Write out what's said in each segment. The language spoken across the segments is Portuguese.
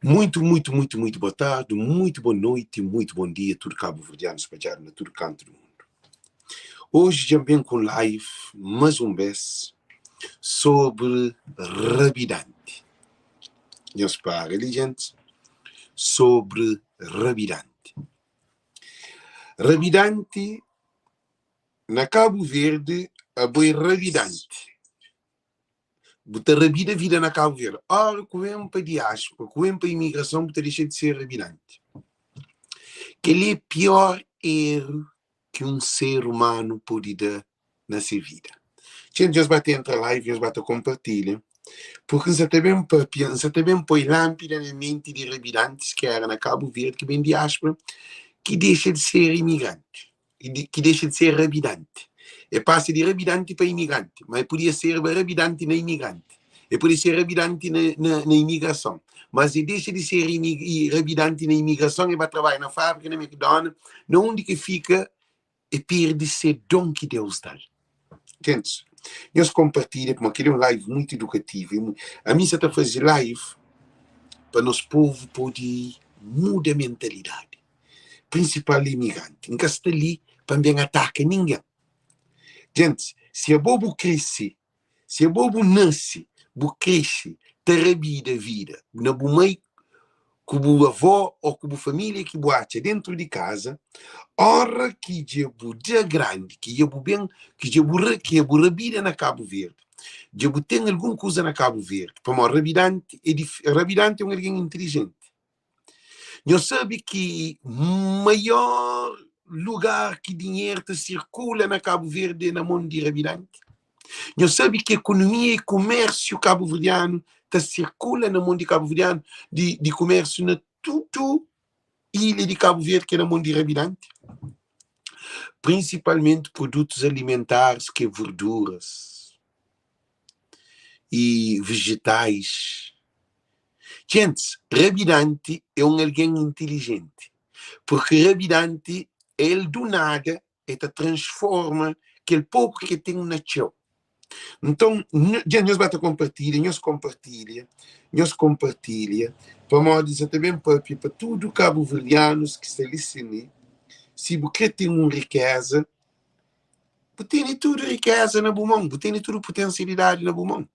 Muito boa tarde, muito boa noite, muito bom dia, tudo cabo-verdiano espalhado na todo canto do mundo. Hoje já venho com live, mais um vez, sobre rabidante. Eu espero, gente, sobre rabidante. Rabidante, na Cabo Verde, a boi rabidante. Bota rabida vida na Cabo Verde. Ora, com para diáspora, com para imigração, bota deixa de ser rabidante. Que ele é pior erro que um ser humano pode dar na sua vida. Gente, Deus vai entrar live, Deus vai compartilhar. Porque você também põe lâmpada na mente de rebidantes que era na Cabo Verde, que vem diáspora, que deixa de ser imigrante, que deixa de ser rabidante. E passa de rabidante para imigrante, mas podia ser rabidante na imigrante. E podia ser rabidante na imigração. Mas ele deixa de ser rabidante na imigração e vai trabalhar na fábrica, na McDonald's, onde que fica e perde ser dom que Deus dá. Gente, nós compartilhamos, como aquele é um live muito educativo. A mim, você está fazendo live para nosso povo poder mudar a mentalidade. Principal imigrante. Em que está ali, para não atacar ninguém. Gente, se a bobo cresce, se a bobo nasce, bo cresce, terabida vida, na bo mãe, com a avó ou com a família que boate dentro de casa, ora que jebu de grande, que jebu bem, que jebu rabida na Cabo Verde. Jebu tem alguma coisa na Cabo Verde. Para mim, rabidante é um alguém inteligente. Eu sabe que maior lugar que dinheiro circula na Cabo Verde é na mão de rabidante. Eu sabe que economia e comércio cabo-verdiano circula na mão de cabo-verdiano de comércio na tudo ilha de Cabo Verde que é na mão de rabidante. Principalmente produtos alimentares que verduras e vegetais. Gente, rabidante é um alguém inteligente, porque rabidante, ele do nada, ele transforma aquele pouco que tem nasceu. Então, nós vamos compartilha, para modo de também para tudo cabo-verdianos que se licenem, se você tem uma riqueza, você tem tudo riqueza na mão, você tem tudo potencialidade na mão.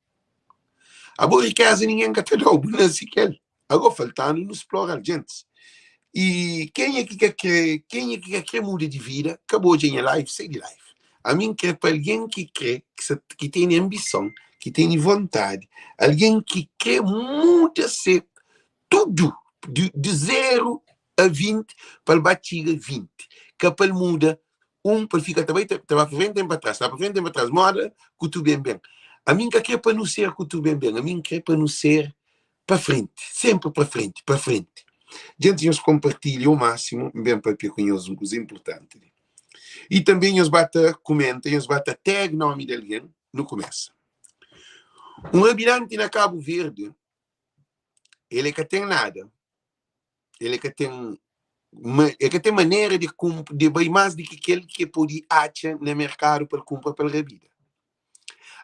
A boa riqueza ninguém quer ter, não sequer. Agora faltando nos explorar, gente. E quem é que quer mudar de vida, acabou de ir live, segue live. A mim quer para alguém que crê, que tem ambição, que tem vontade, alguém que quer mudar-se tudo, de 0 a 20, para bater a 20. Que para muda, para ficar também, para frente, tempo atrás, para frente, tempo atrás, moda, que tu bem. A mim quer para não ser que tu bem, a mim quer para não ser para frente, sempre para frente, para frente. Gente, eles compartilham o máximo, bem para que conheçam os importantes. E também eles comentam, eles batem tag nome de alguém no começo. Um rabidante na Cabo Verde, ele que tem nada. Ele que tem maneira de bem mais do que aquele que pode achar no mercado para comprar pela rabida.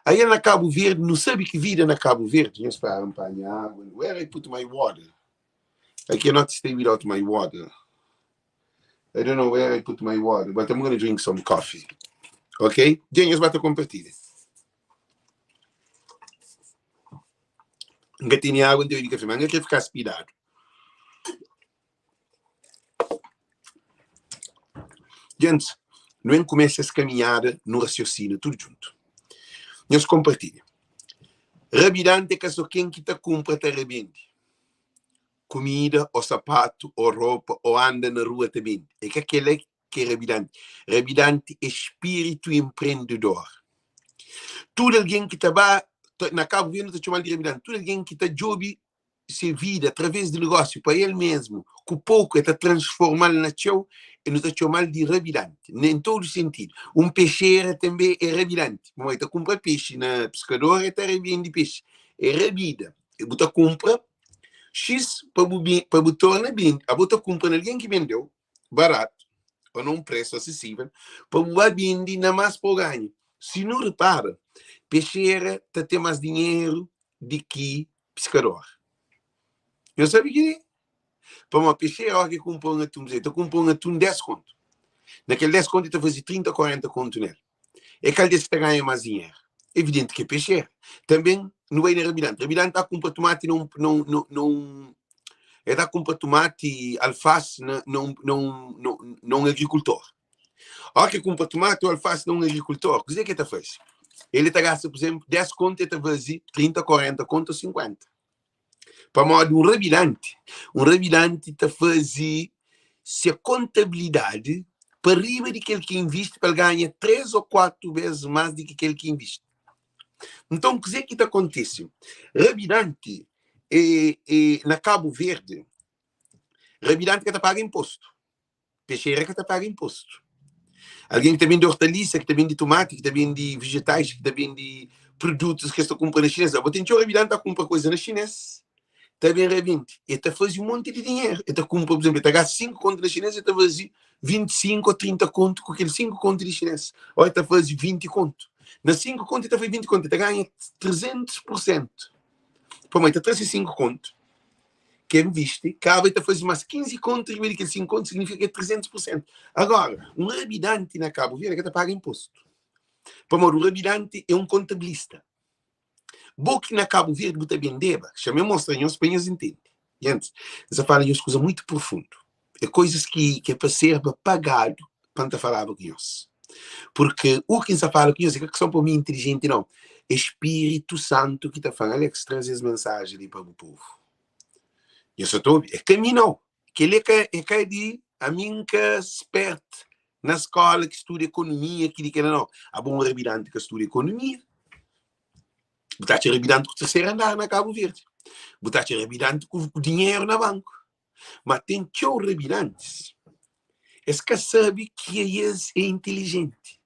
Aí na Cabo Verde, não sabe que vida na Cabo Verde. Eles falam para água. Where I put my water? I cannot stay without my water. I don't know where I put my water, but I'm going to drink some coffee. Ok? Genius bate compartilha. Nunca tinha água, então eu digo, mas não quer ficar aspirado. Gente, não começa essa caminhada no raciocínio, tudo junto. Nós compartilha. Rabidante é que só quem que te compra te arrebente. Comida, ou sapato, ou roupa, ou anda na rua também. É que aquele que é rabidante. Rabidante é espírito empreendedor. Tudo alguém que está na Cabo Verde está chamando de rabidante. Tudo alguém que está job se vida através do negócio para ele mesmo, com pouco está transformando na show e nos está chamando de rabidante. Em todo sentido. Um peixeiro também é rabidante. Mas está compra peixe na pescadora e está rabidante de peixe. É rabida. Você compra X para botar na bem. A você compra alguém que vendeu barato ou num preço acessível para botar bem na mais por ganho. Se não repara, peixeira tem mais dinheiro do que pescador. Eu sabia que é. Para uma peixeira, que compra um atum, você compra um atum 10 conto. Naquele 10 conto, você faz 30, 40 conto nele. É que ele está ganha mais dinheiro. Evidente que é peixeira. Também não é na Rabidante. Rabidante está a comprar tomate não está a comprar tomate e alface não agricultor. Olha que compra tomate ou alface não agricultor. O que é que ele faz? Ele está gasta, por exemplo, 10 conto e está fazendo 30, 40 conto, 50. Para modo um Rabidante está fazendo se a contabilidade para riba de aquele que investe, para ganhar 3 ou 4 vezes mais do que aquele que investe. Então, o que é que acontece? Rabidante na Cabo Verde, Rabidante que está paga imposto. Peixeira que está paga imposto. Alguém que está vende hortaliça, que está vende tomate, que está vende vegetais, que está vende produtos que está comprando na chinesa. Vou tentar o Rabidante a comprar coisa na chinesa. Também revende. E está fazendo um monte de dinheiro. Está compra, por exemplo, está gastando 5 contos na chinesa e está fazendo 25 ou 30 contos com aqueles 5 contos de chinesa. Ou está fazendo 20 contos. Nas 5 contos está fazendo 20 contos. Está ganhando 300%. Para mim, está trazendo 5 contos. Quem viste, acaba está fazendo mais 15 contos e aqueles 5 contos significa que é 300%. Agora, um Rabidante na Cabo Verde que está paga imposto. Para mim, o Rabidante é um contabilista. Boque na Cabo Verde, você vender, chamei mostrar em espanhóis entende. Gente, você fala de coisas muito profundas. É coisas que é para ser pagado quando falava com nós. Porque o que você fala com nós é que são para mim inteligente, não. Espírito Santo que está falando, Alex, traz as mensagens ali para o povo. E eu só estou é caminho, que ele é de a mim que é esperto na escola que estuda economia, que diz que não. Há bom Rabidante que estuda economia. Botaste Rabidante com o terceiro andar na Cabo Verde. Botaste Rabidante com o dinheiro na banco. Mas tem tchau Rabidantes. Esse que sabe que é inteligente.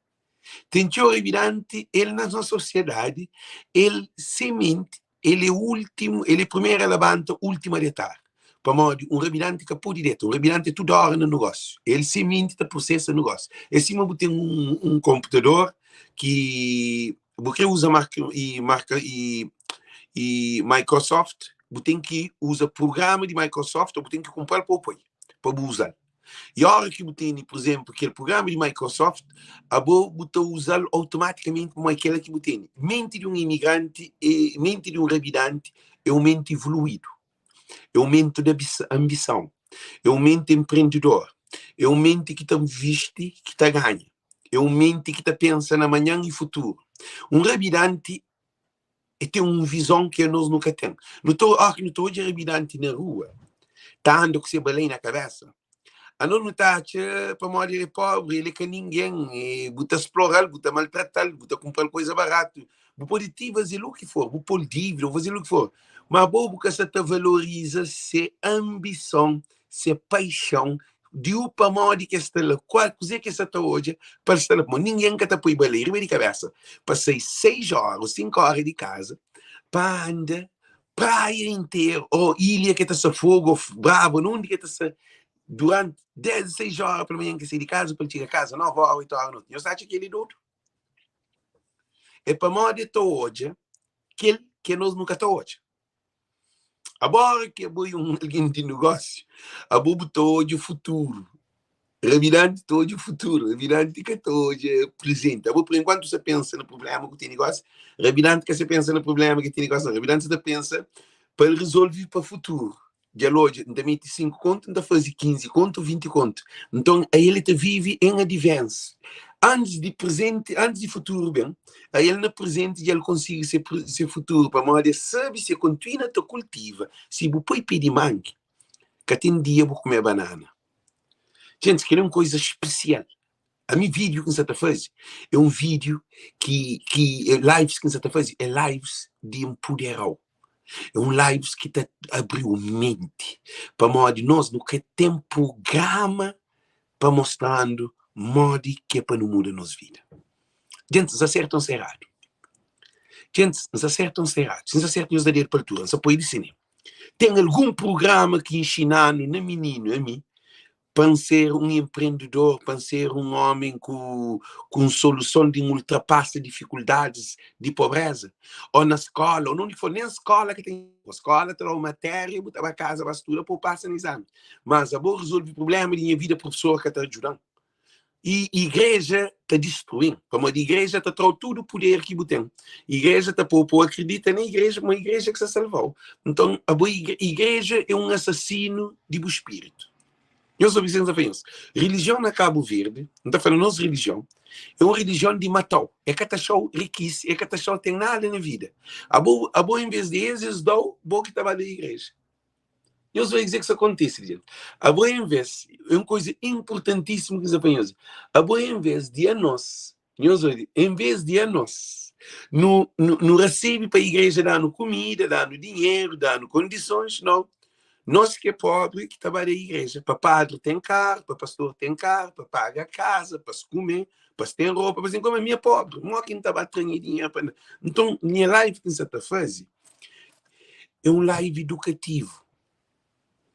Tem tchau Rabidante, ele na nossa sociedade, ele semente, ele é o último, ele é primeiro a levanta, último a deitar. Para modo, um Rabidante que pode deitar. Um Rabidante tudo hora no negócio. Ele semente e processa o negócio. E cima tem um computador que porque usa marca e Microsoft, você tem que usar programa de Microsoft ou você tem que comprar para usar. E a hora que você tem, por exemplo, aquele programa de Microsoft, você usa automaticamente como aquele que você tem. Mente de um imigrante, mente de um Rabidante é uma mente evoluído. É uma mente de ambição. É uma mente empreendedor. É uma mente que está viste, que está ganha. É uma mente que está pensando na manhã e futuro. Um Rabidante tem uma visão que nós nunca temos. Não estou de Rabidante na rua. Está andando com esse balém na cabeça. A nós não está para morrer, ele é pobre, ele é que ninguém. Você explorar, você maltratar, você comprar coisa barata. Você pode fazer o que for, você pode livre, fazer o que for. Mas bobo que você valoriza se ambição, se paixão, de para morrer que está lá. Qual coisa que você está hoje, para estar lá. Ninguém que está por balém, de cabeça. Passei 6 horas, 5 horas de casa, para andar, praia inteira, ou ilha que está fogo, bravo, não que está durante 16 horas pela manhã que saí de casa, para chegar a casa, 9 horas, 8 horas da noite. Eu sei que ele outro. É para morrer de hoje, que nós nunca está hoje. Agora que é alguém de negócio, a bobo hoje o futuro. Rabidante hoje o futuro. Rabidante que hoje é presente. Por enquanto você pensa no problema que tem negócio, Rabidante que você pensa no problema que tem negócio, Rabidante você pensa para resolver para o futuro. De hoje, ainda mete 5 contos, ainda faz 15 contos, 20 contos. Então, aí ele vive em advance. Antes de presente, antes de futuro, bem, aí ele no presente e ele consegue ser futuro. Para modo sabe se continua a cultiva. Se você pode pedir mangue, que tem dia vou comer banana. Gente, que é uma coisa especial. A minha vídeo que você está fazendo é um vídeo que lives que você está fazendo é lives de empoderar. É um lives que te abriu mente para modo nós não quer ter um programa para mostrando modo que é para não mudar nossa vida. Gente, nos acertam-se errado. Gente, nos acertam-se errado. Se nos acertam-se da abertura, só pode dizer. Tem algum programa que ensinando na menino a mim para ser um empreendedor, para ser um homem com solução de ultrapassar dificuldades de pobreza. Ou na escola, ou não for nem a escola que tem. A escola tem uma matéria, botar a casa, a bastura, para passar no exame. Mas a boa resolve o problema de minha vida, professor, que está ajudando. E a igreja está destruindo. Como a igreja está trazendo todo o poder que tem. A igreja está por acredita na igreja, uma igreja que se salvou. Então, a igreja é um assassino de do espírito. Eu sou Vicente Afanhos. Religião na Cabo Verde, não está falando nossa religião, é uma religião de matou. É que está riquíssimo, é que está tem nada na vida. A boa em vez de eles, dou, boa que estava da igreja. Eu só vou dizer que isso acontece, gente. A boa em vez, é uma coisa importantíssima que os apanhos. A boa em vez de a nós, em vez de a nós, não recebe para a igreja dando comida, dando dinheiro, dando condições, não. Nós que é pobre, que trabalha na igreja, para padre tem carro, para pastor tem carro, para pagar casa, para se comer, para se ter roupa, para se como a minha pobre, não quem está batendo dinheiro. Então, minha live que você está fazendo é um live educativo.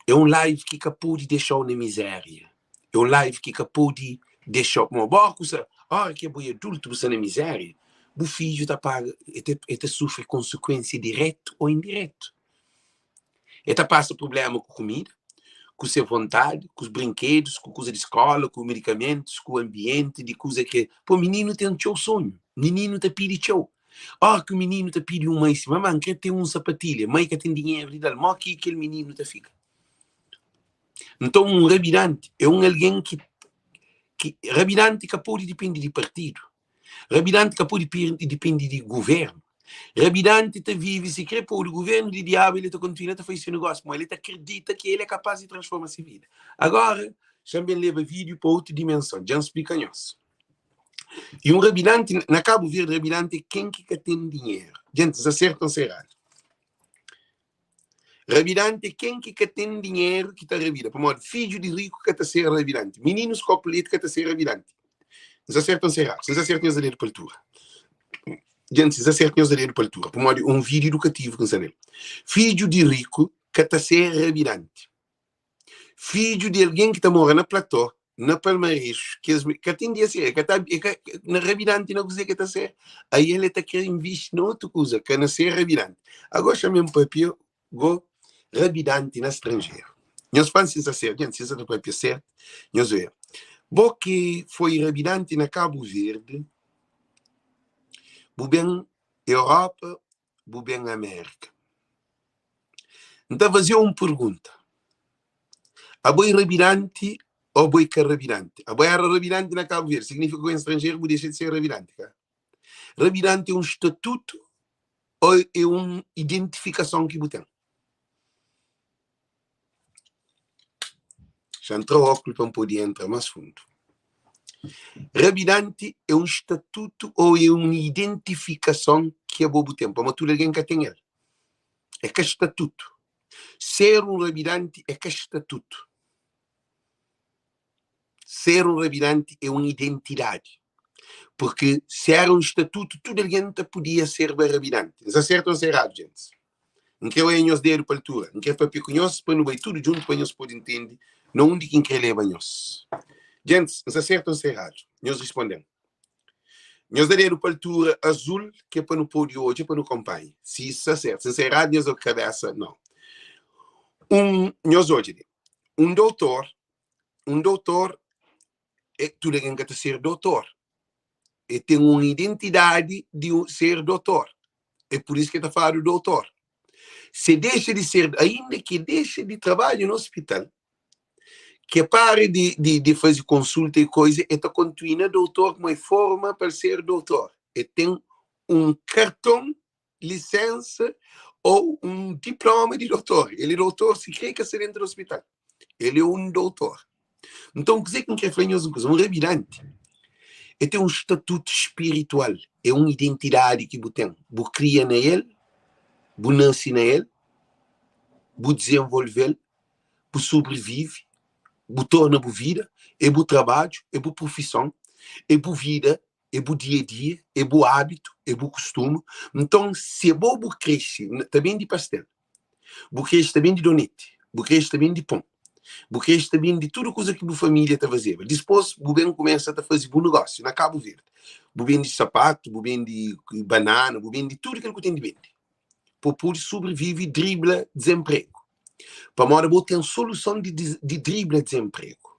É um live que pode deixar na miséria. É um live que pode deixar uma boa coisa. Olha que é bom adulto, você na miséria. O filho está paga, ele sofre consequência direta ou indireta. Ele passa problema com comida, com sua vontade, com os brinquedos, com coisa de escola, com medicamentos, com o ambiente, de coisa que... Pô, o menino tem um teu sonho. O menino te pede teu. Que o menino te pede uma mãe, mamãe, quer ter um sapatilha, mãe que tem dinheiro, lhe dá, mas que aquele menino te fica. Então, um rabinante é alguém que rabinante que pode depender de partido. Rabinante que pode depender de governo. Rabinante te vive, se crê por o governo de diabo, ele continua a fazer esse negócio, mas ele acredita que ele é capaz de transformar sua vida. Agora, também leva vídeo para outra dimensão, já explica nós. E um rabinante, na Cabo Verde, rabinante é quem que tem dinheiro. Gente, se acertam se errado. Rabinante é quem que tem dinheiro que está rabida. Por modo, filho de rico que está ser rabinante. Meninos completos que está ser rabinante. Se acertam se errado. Se acertam a ler para altura. Gente, se acertam a ler para altura. Por modo, um vídeo educativo com ele. Filho de rico que está ser rabinante. Filho de alguém que está morando na platô, na Palmares, que tem a ser, que está na rabinante, não coisa que está ser. Aí ele está querendo investir em outra coisa, que não ser rabinante. Agora chamei um papel, go rabinante na estrangeiro. Nós fazemos isso certo, gente, se isso é papel certo, nós vemos. Bo que foi rabinante na Cabo Verde, bem Europa, bem América. Então, fazer uma pergunta. A boi rabinante ou boi carrabinante? A boi rabinante na Cabo Verde significa que o estrangeiro pode deixar de ser rabinante. Cara? Rabinante é um estatuto ou é uma identificação que você tem? Já entrou óculos para não poder entrar mais fundo. Rabinante é um estatuto ou é uma identificação que é bobo tempo. Mas tudo alguém que tem ele. É que é estatuto. Ser um rabinante é que é estatuto. Ser um rabinante é uma identidade. Porque se era um estatuto, tudo alguém podia ser rabinante. Eles acertam ser errado, gente. Não quero é nós dedo para a altura. Não quero para nós, para não vai tudo junto para nós poder entender. Não de quem quer levar nós. Gente, eles acertam ser errado. Nós respondemos. Nós dedo para a altura azul, que é para no pódio hoje, para no companhia. Se isso acerta. Se é errado, nós a cabeça, não. Nós hoje, um doutor, é tudo alguém que quer ser doutor. E tem uma identidade de ser doutor. É por isso que está falando do doutor. Se deixa de ser, ainda que deixe de trabalhar no hospital, que pare de fazer consulta e coisa, e continua doutor com uma forma para ser doutor. E tem um cartão, licença ou um diploma de doutor. Ele é doutor, se crê que é dentro do hospital. Ele é um doutor. Então, dizer que quer fazer uma coisa, um rabinante. Ele tem um estatuto espiritual. É uma identidade que você tem. Você cria nele, você nasce nele, você desenvolve, você sobrevive, você torna a vida, é o trabalho, é a profissão, é a vida, é o dia a dia, é o hábito, é o costume. Então, se você cresce também de pastel, você cresce também de donete, você cresce também de pão, Porque está vindo de tudo coisa que a família está fazendo. Depois, o bem começa a fazer bom negócio na Cabo Verde. O bem de sapato, o bem de banana, o bem de tudo aquilo que tem de vender. Para poder sobreviver e dribla desemprego. Para morar, tem solução de dribla desemprego.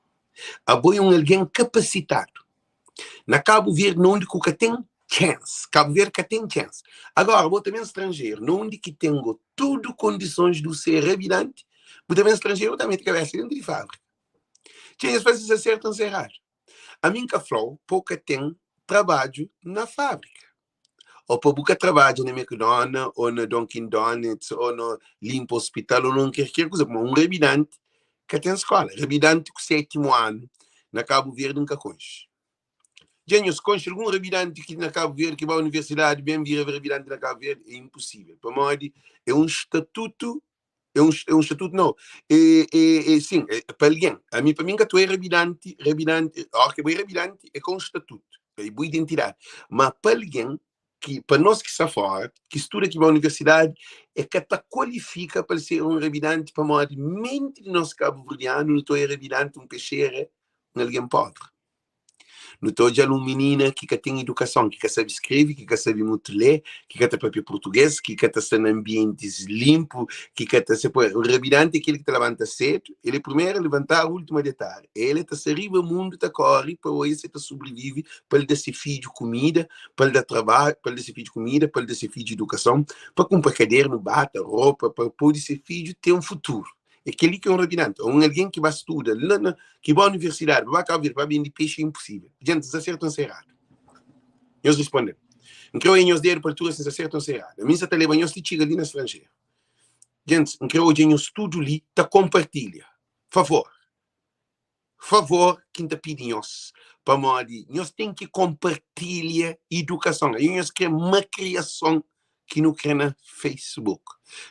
Aboia alguém capacitado. Na Cabo Verde, não onde que tem chance. Cabo Verde que tem chance. Agora, vou também estrangeiro, não onde que tenho tudo condições de ser revidante, vou também estrangeiro, também tem cabeça dentro de fábrica. Tinha as vezes acertam ser errado. A minha flor, pouca tem trabalho na fábrica. Ou para buscar trabalho na McDonald's, ou na Dunkin' Donuts, ou no Limpo Hospital, ou não qualquer coisa, como um revidante que tem escola. Revidante com 7º ano, na Cabo Verde, nunca conche. Gênios, conche algum revidante que na Cabo Verde, que vai à universidade, bem vir a revidante na Cabo Verde, é impossível. Para mim, é um estatuto, estatuto, não. Sim, para alguém. Para mim, que tu é revidante, que é revidante, é com estatuto, é boa identidade. Mas para alguém, para nós que está fora, que estuda aqui na universidade, é que te qualifica para ser um revidante, para modo mente de nosso cabo-verdiano, não é revidante, um peixeira, alguém pobre. Não estou de uma menina que tem educação, que sabe escrever, que sabe muito ler, que quer próprio português, que quer estar em ambientes limpos, que quer estar... O revidante é aquele que te levanta cedo, ele primeiro levantar, o último a deitar. Ele está se arriba o mundo, está corre, para hoje você sobrevive, para ele dar seu filho comida, para ele dar trabalho, para ele dar seu filho comida, para ele dar seu filho educação, para comprar caderno, bata, roupa, para poder seu filho ter um futuro. É aquele que é um revidante, ou alguém que vai estudar, que vai à universidade, vai cá vir, vai vender peixe, é impossível. Gente, se acertam-se errado. Eles respondem. Então, eles deram para tudo, se acertam-se errado. A minha está levando, eles te chegam ali na estrangeira. Gente, então, eles tudo ali, tá compartilha. Favor, quem está pedindo para morrer, nós temos que compartilhar educação. Nós queremos uma criação que não quer na Facebook.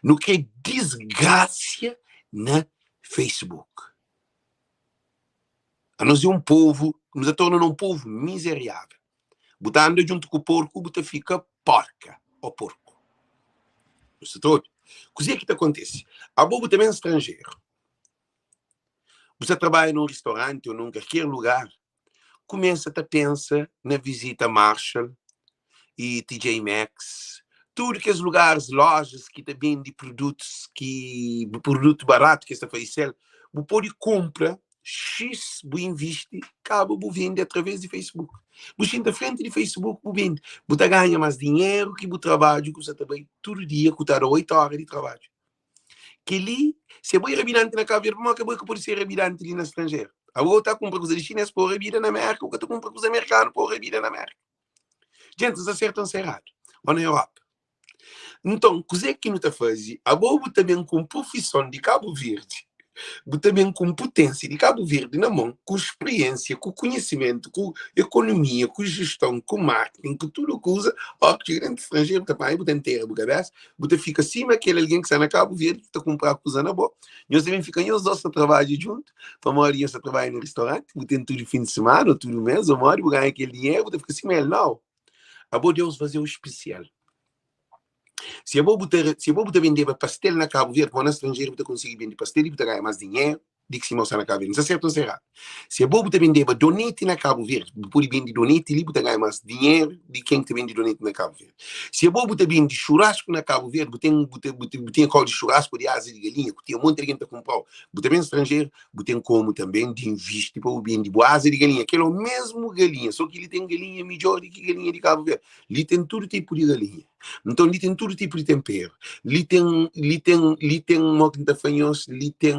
Não quer desgraça na Facebook. A nós é um povo, nos torna um povo miserável. Botando junto com o porco, você fica porca ou porco. Isso todo. O que é que acontece? A bobo também é estrangeiro. Você trabalha num restaurante ou num qualquer lugar, começa a pensar na visita Marshall e TJ Maxx, tudo que os lugares, lojas que também de produtos barato que está fazendo, você pode comprar X, você investe, acaba, você vende através de Facebook. Você entra frente de Facebook, você vende. Você ganha mais dinheiro que o trabalho que você trabalha todo dia, que está 8 horas de trabalho. Que ali, se você é revidante na Cabo Verde, acabou que pode ser revidante ali no estrangeiro. Agora está comprando coisa de chinês para revida na América, ou está comprando coisa americana para revida na América. Gente, eles acertam-se errado. Ou na Europa. Então, o que é que não está fazendo? A bobo também com profissão de Cabo Verde, também com potência de Cabo Verde na mão, com experiência, com conhecimento, com economia, com gestão, com marketing, com tudo que usa, ó, que grande estrangeiro também, você inteira, você cabeça, você fica acima aquele alguém que está na Cabo Verde, que está comprando coisa na boa. Nós também ficamos os dois trabalhando junto, para uma hora você trabalha no restaurante, você tem tudo fim de semana, ou tudo mês, ou uma hora você ganha aquele dinheiro, você fica acima, não. A boa Deus fazer o especial. Se eu vou vender pastel na Cabo Verde, quando é estrangeiro, você consegue vender pastel e você ganha mais dinheiro do que se mostrar na Cabo Verde. Não é certo ou errado? Se eu vou vender donete na Cabo Verde, você vende donete e você ganha mais dinheiro de quem te vende donete na Cabo Verde. Se eu vou vender churrasco na Cabo Verde, você tem qual de churrasco de asa de galinha, que tem um monte de gente a comprar. Você vende estrangeiro, você tem como também de investir para vender asa de galinha, que é o mesmo galinha, só que ele tem galinha melhor do que galinha de Cabo Verde. Ele tem todo tipo de galinha. Então, ali tem todo tipo de tempero. Ali tem moquintafanhos, ali tem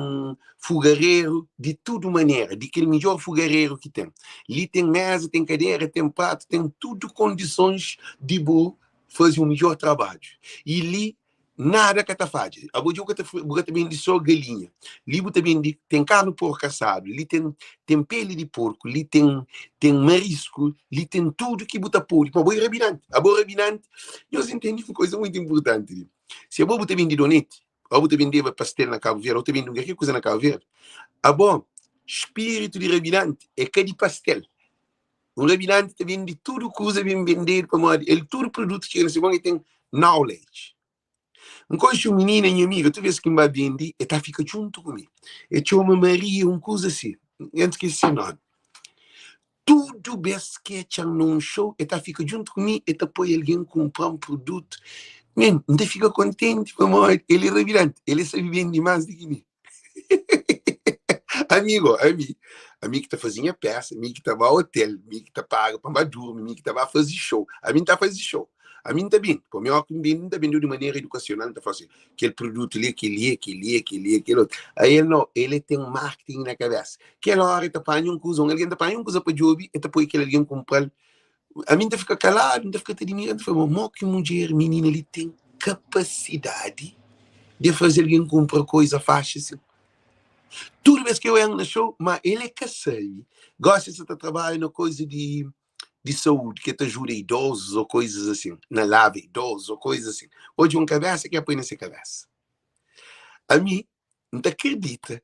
fogareiro, de toda maneira, de aquele melhor fogareiro que tem. Ali tem mesa, tem cadeira, tem prato, tem tudo condições de fazer um melhor trabalho. E ali, nada que te faz. A boa que também de só galinha. Ali também tem carne de porco assado, ali tem pele de porco, ali tem marisco, ali tem tudo que bota pôr. A boa rabinante, nós entendemos uma coisa muito importante. Se a boa também de donete, a boa também de pastel na Cabo Verde, ou também de qualquer coisa na Cabo Verde, a bom espírito de rabinante é que de pastel. Um rabinante também de tudo que usa bem vender, ele tudo produto que ele tem knowledge. Enquanto o menino e minha amiga, tu vês que me vai vender, e tá fica junto comigo. E chama Maria, coisa assim. Antes que esse nome. Tudo vez que é num show, e tá fica junto comigo, e tá põe alguém comprar produto. Man, não fica contente, amor. Ele é revirante, ele sabe vender mais do que mim. Amigo, amigo que tá fazendo peça, amigo que tava ao hotel, amigo que tá pago para dormir, amigo que tava a fazer show. A mim tá fazendo show. A mim tá bem. Por mim, não tá bem de maneira educacional, tá fazendo aquele produto ali, aquele outro. Aí ele não, ele tem um marketing na cabeça. Aquela hora tá pagando alguém tá pagando para job, e tá põe aquele alguém comprar. A mim tá fica calado, não fica admirando, tá falando, que mulher, menina, ele tem capacidade de fazer alguém comprar coisa fácil assim. Toda vez que eu entro no show, mas ele é caçado. Gosta de trabalhar na coisa de saúde, que te ajuda idosos ou coisas assim. Na lava idosos ou coisas assim. Hoje uma cabeça que põe nessa cabeça. A mim, não acredita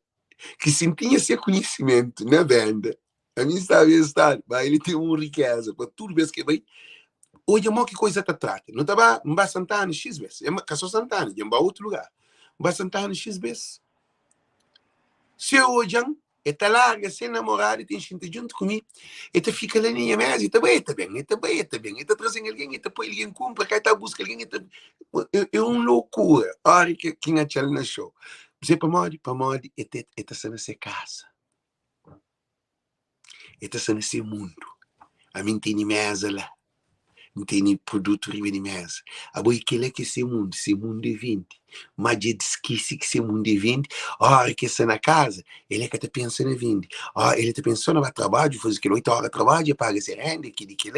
que se tinha esse conhecimento na venda, a mim estava estar, mas ele tem uma riqueza, para toda vez que vai. Hoje, a que coisa te trata? Não estava em Santana, X vezes. É Caçou Santana, em outro lugar. Em Santana, X vezes. Se hoje e tá larga, sem namorado, e tem gente junto comigo, e tu fica lá na minha mesa, e tá bem, e tá trazendo alguém, e tá põe alguém compra, cá tá busca alguém, é uma loucura. Olha que a tchela na show. Você para modo, e tá sendo essa casa. E tá sendo esse mundo. A mim tem mesa lá. Não tem produto riba de mesa. A boi que é que esse mundo é 20. Mas ele esquece que esse mundo é 20. Hora que está na casa, ele é que está pensando em 20. Ele está pensando no trabalho, faz que 8 horas de trabalho, paga esse rende, que ele, que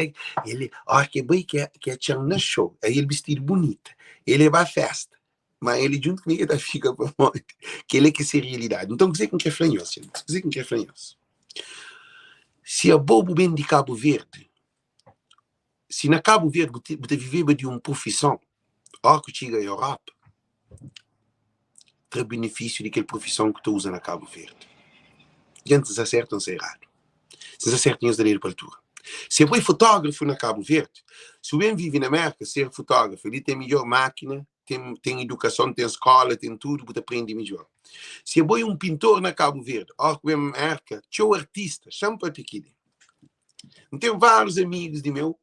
boi que é tchau na show. Aí ele vestido bonito. Ele vai à festa. Mas ele junto comigo tá fica para morte. Que ele é que é realidade. Então, dizer que é flanhoso. Dizer que é flanhoso. Se a bobo bem de Cabo Verde, se na Cabo Verde você vive de uma profissão, que chega à Europa, tem benefício daquela profissão que tu usa na Cabo Verde. E antes acertam se errado. Se acertam os da altura. Se eu fotógrafo na Cabo Verde, se eu bem vive na América, ser fotógrafo, ele tem melhor máquina, tem educação, tem escola, tem tudo, você aprende melhor. Se eu um pintor na Cabo Verde, que bem na América, tinha artista, chama para aqui. Tenho vários amigos de meu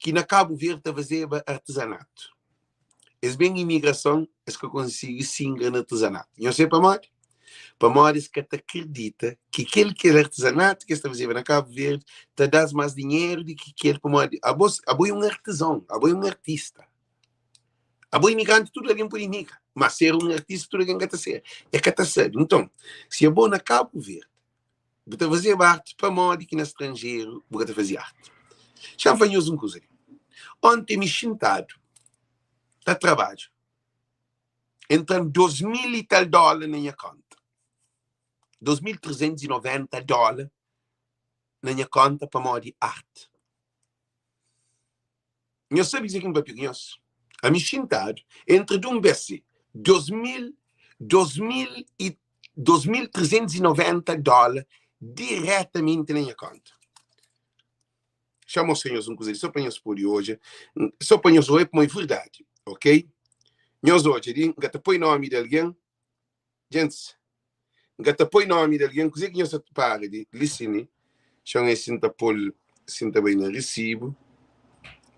que na Cabo Verde a fazer artesanato. É bem imigração, é que eu consigo singar no artesanato. Eu sei para mais? Para mais que te acredita que aquele artesanato que está fazendo na Cabo Verde te dá mais dinheiro do que aquele para mais. A boa é um artesão, a boa é um artista. A boa imigrante, tudo alguém pode imigrar. Mas ser um artista, tudo alguém quer ser. É que está certo. Então, se é bom na Cabo Verde, você fazer arte para mais que no estrangeiro, você fazer arte. Já fanhoso coisa. Ontem me sentado, tá trabalho. Entram 2.000 e tal dólares na minha conta. 2.390 dólares na minha conta para modo de arte. Eu sei dizer que não vai pegar isso. A me sentado, entre um BC, 2.390 dólares diretamente na minha conta. Chama os senhores, só para nós por hoje. Só para nós hoje, por uma verdade, ok? Nós hoje, gata põe nome de alguém, gente, gata põe nome de alguém, coisa que nós para de listen, chama sinta bem no recibo.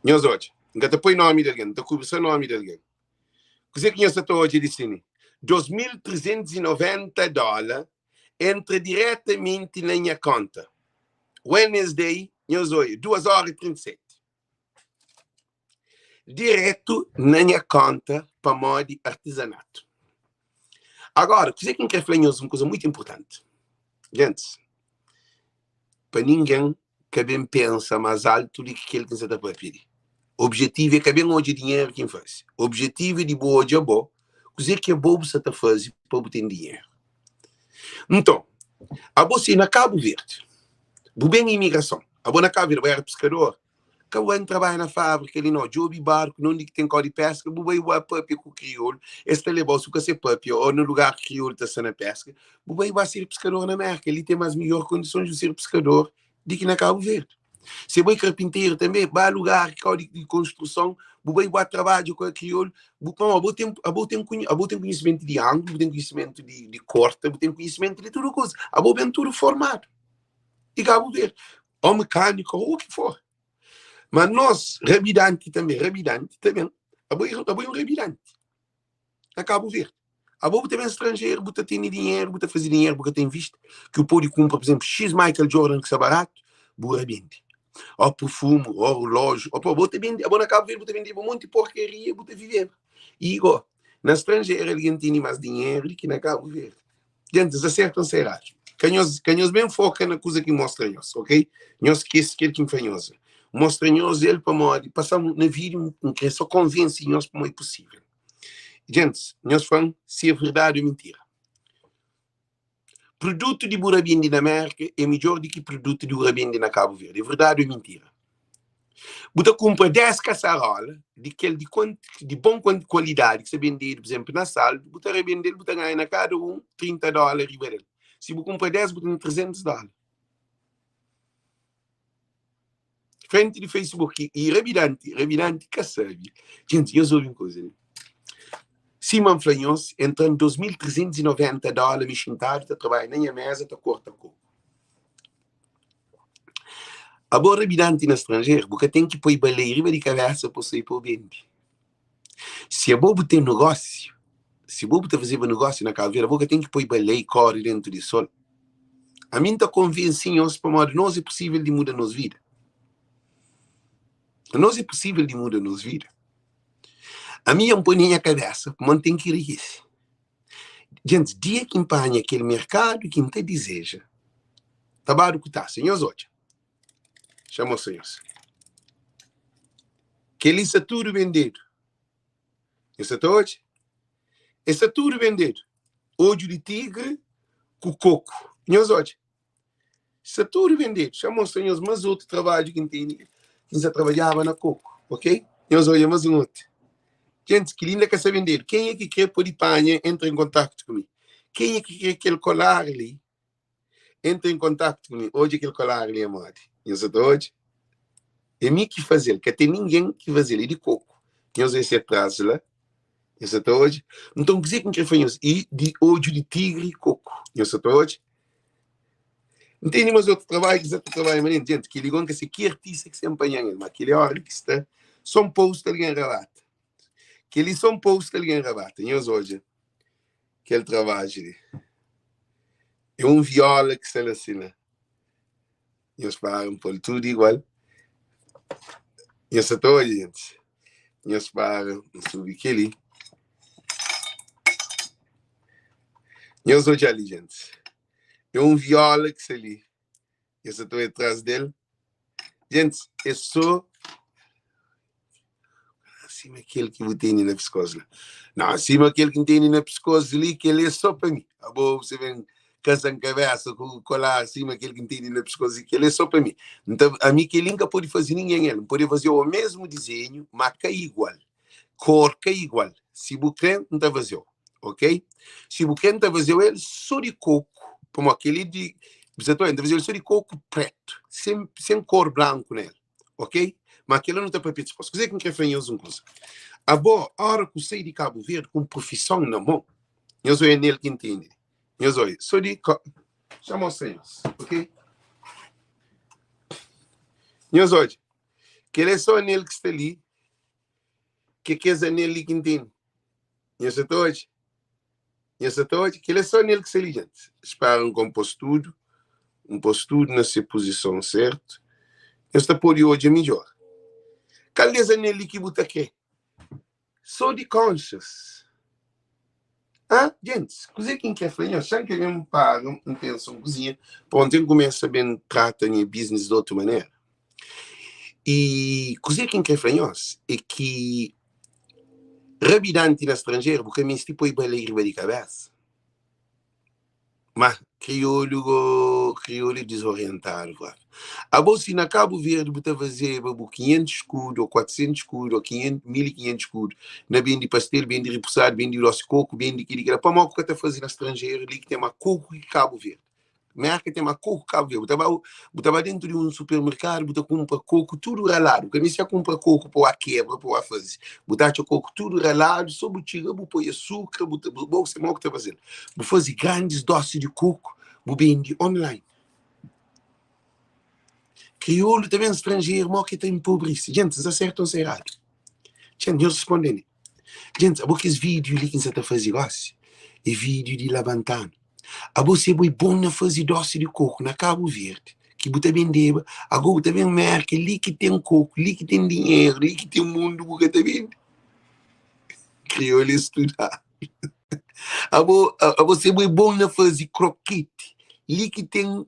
Nós hoje, gata põe nome de alguém, tá cobrindo nome de alguém. Coisa que nós hoje listen, 2.390 dólares entra diretamente na minha conta. Wednesday, nós hoje, 2h37. Direto na minha conta para modo de artesanato. Agora, você que quer falar uma coisa muito importante. Gente, para ninguém que bem pensa mais alto do que aquele que você está para pedir. O objetivo é que bem hoje dinheiro quem faz. O objetivo é de boa de boa. Você que é bobo você está fazendo para obter dinheiro. Então, a você na Cabo Verde, bem imigração, a boa na Cabo Verde vai ser pescador. Quando trabalha na fábrica, ele não, job barco, não tem código de pesca, vai o papi com o crioulo, este levou o que se papi, ou no lugar que crioulo está sendo pesca, vai ser pescador na América, ele tem mais melhores condições de ser pescador do que na Cabo Verde. Se vai carpinteiro também, vai lugar código de construção, vai boa trabalho com a crioulo, eu tenho conhecimento de ângulo, eu tenho conhecimento de corte, eu tenho conhecimento de tudo coisa. Eu tenho tudo formado. E Cabo Verde, ou mecânico, ou o que for. Mas nós, rabidante também, eu um rabidante. A Cabo Verde. A boa também estrangeiro, você tem dinheiro, você faz dinheiro, porque tem visto que o povo compra, por exemplo, X Michael Jordan, que é barato, boa vende. Ou perfume, ou relógio, ou você vende, a boa na Cabo Verde, você vende um monte de porcaria, você vive. E igual, na estrangeira, alguém tem mais dinheiro do que na Cabo Verde. Gente, acertam-se errados. Canhos bem foca na coisa que mostra nós, ok? Nós que esse que fanhosa. Mostra nós ele para nós, passamos na vida que só convence nós como é possível. Gente, nós falamos se é verdade ou mentira. Produto de Burabindi na América é melhor do que produto de Burabindi na Cabo Verde. É verdade ou mentira? Você compra 10 caçarolas de boa qualidade, que você vende, por exemplo, na sala, você revende, você ganha na cada $30. Se você compra 10, você tem $300. Frente de Facebook, e revidante, que sabe? Gente, eu sou uma coisa, né? Simão Flanhos entra em $2.390 mexintado, está trabalhando na minha mesa, está corta coco. Agora, revidante no estrangeiro, porque tem que pôr baleira de cabeça para sair por vende. Se a bobo tem negócio, se a bobo está fazendo negócio na caveira, você tem que pôr baleia e corre dentro do sol. A mim está convencendo para modo, nós é possível de mudar nos vidas. Nós é possível de mudar nos vidas. A minha põe na minha cabeça, mantém que enriquece. Gente, dia que empanha aquele mercado que não te deseja, trabalho que está, senhores, hoje. Chamou senhores. Que ele está tudo vendido. Isso é hoje? Está tudo vendido. Olho de tigre com coco. Senhores, hoje. Está tudo vendido. Chamou senhores, mas outro trabalho que tem, que já trabalhava na coco, ok? Senhores, olha, mas um outro. Gente, que linda que se vender. Quem é que quer pôr de panha, entra em contato comigo. Quem é que quer aquele colar ali, entra em contato comigo. Hoje aquele colar ali é moda. Eu sou hoje. É mim que fazer, que tem ninguém que fazer ele de coco. Eu sei se atrás lá. Eu sou hoje. Então, dizer que foi isso. E de olho de tigre e coco. Eu sou hoje. Não tem mais outro trabalho que você trabalha, mas gente, que ligam que que artista que se empenha, mas aquele é o artista. Só um post ali em rabata. Que eles são post ali em rabata. E hoje, aquele trabalho ali. É um viola que se assina. E eles pagam por tudo igual. E essa toda, gente. E eles pagam, não soube que ali. E eles hoje ali, gente. É um viola que se ali. E essa toda atrás dele. Gente, é só acima aquele que tem na pescoço. Não, acima aquele que tem na pescoço ali, que ele é só para mim. A boa, você vem caçando cabeça com o colar acima aquele que tem na pescoço, que ele é só para mim. Então, a mim que ele nunca pode fazer ninguém, ele pode fazer o mesmo desenho, mas que é igual. Cor que é igual. Se você não está fazendo, ok? Se você não está fazendo ele, só de coco, como aquele de... Você está fazendo ele só de coco preto, sem cor branco nele, ok? Mas aquilo não está para pedir. Quer dizer que não quer fazer uma coisa. A boa, a hora que eu saí de Cabo Verde com profissão na mão, eu sou nele que entende. Eu sou de... Chama os senhores, ok? Eu sou de... Que ele é só nele que está ali, que é nele que entende. Eu sou hoje. Eu sou hoje. Que ele é só nele que está ali, gente. Esperam com postudo na sua posição certa. Eu estou por hoje é melhor. Caleza nele que você quer. Sou de conscious. Ah, gente, cozinha quem quer fazer, eu sei que ele me paga, não pensa em cozinha, pronto, eu começo a bem tratar em business de outra maneira. E cozinha quem quer fazer, é que rabidante no estrangeiro, porque me tipo aí baleiro de cabeça. Mas crioulo desorientado. A bolsa na Cabo Verde, você fazer 500 escudos, ou 400 escudos, ou 1.500 escudos, na bem de pastel, bem de repousado, bem de rosto coco, bem de que para mal que está fazendo no estrangeiro, ali que tem uma coco e Cabo Verde. Merca tem uma coco Cabo Verde. Botava dentro de um supermercado, botava compra coco tudo ralado. Quando você compra coco para a quebra, para a fazer. Botava coco tudo ralado, só tira, põe açúcar, você mal que está fazendo. Vou fazer grandes doses de coco, vou vender online. Crioulo também estrangeiro, mal que está empobrecido. Gente, isso é certo ou é errado? Gente, eu respondendo. Gente, porque esse vídeo ali que você está fazendo, é vídeo de levantando. A você é bom na fazer doce de coco na Cabo Verde, que você vende, agora você vende merca, ali que tem coco, ali que tem dinheiro, ali que tem mundo, você vende. Crioulo estudar. A você é bom na fazer croquete, ali que tem,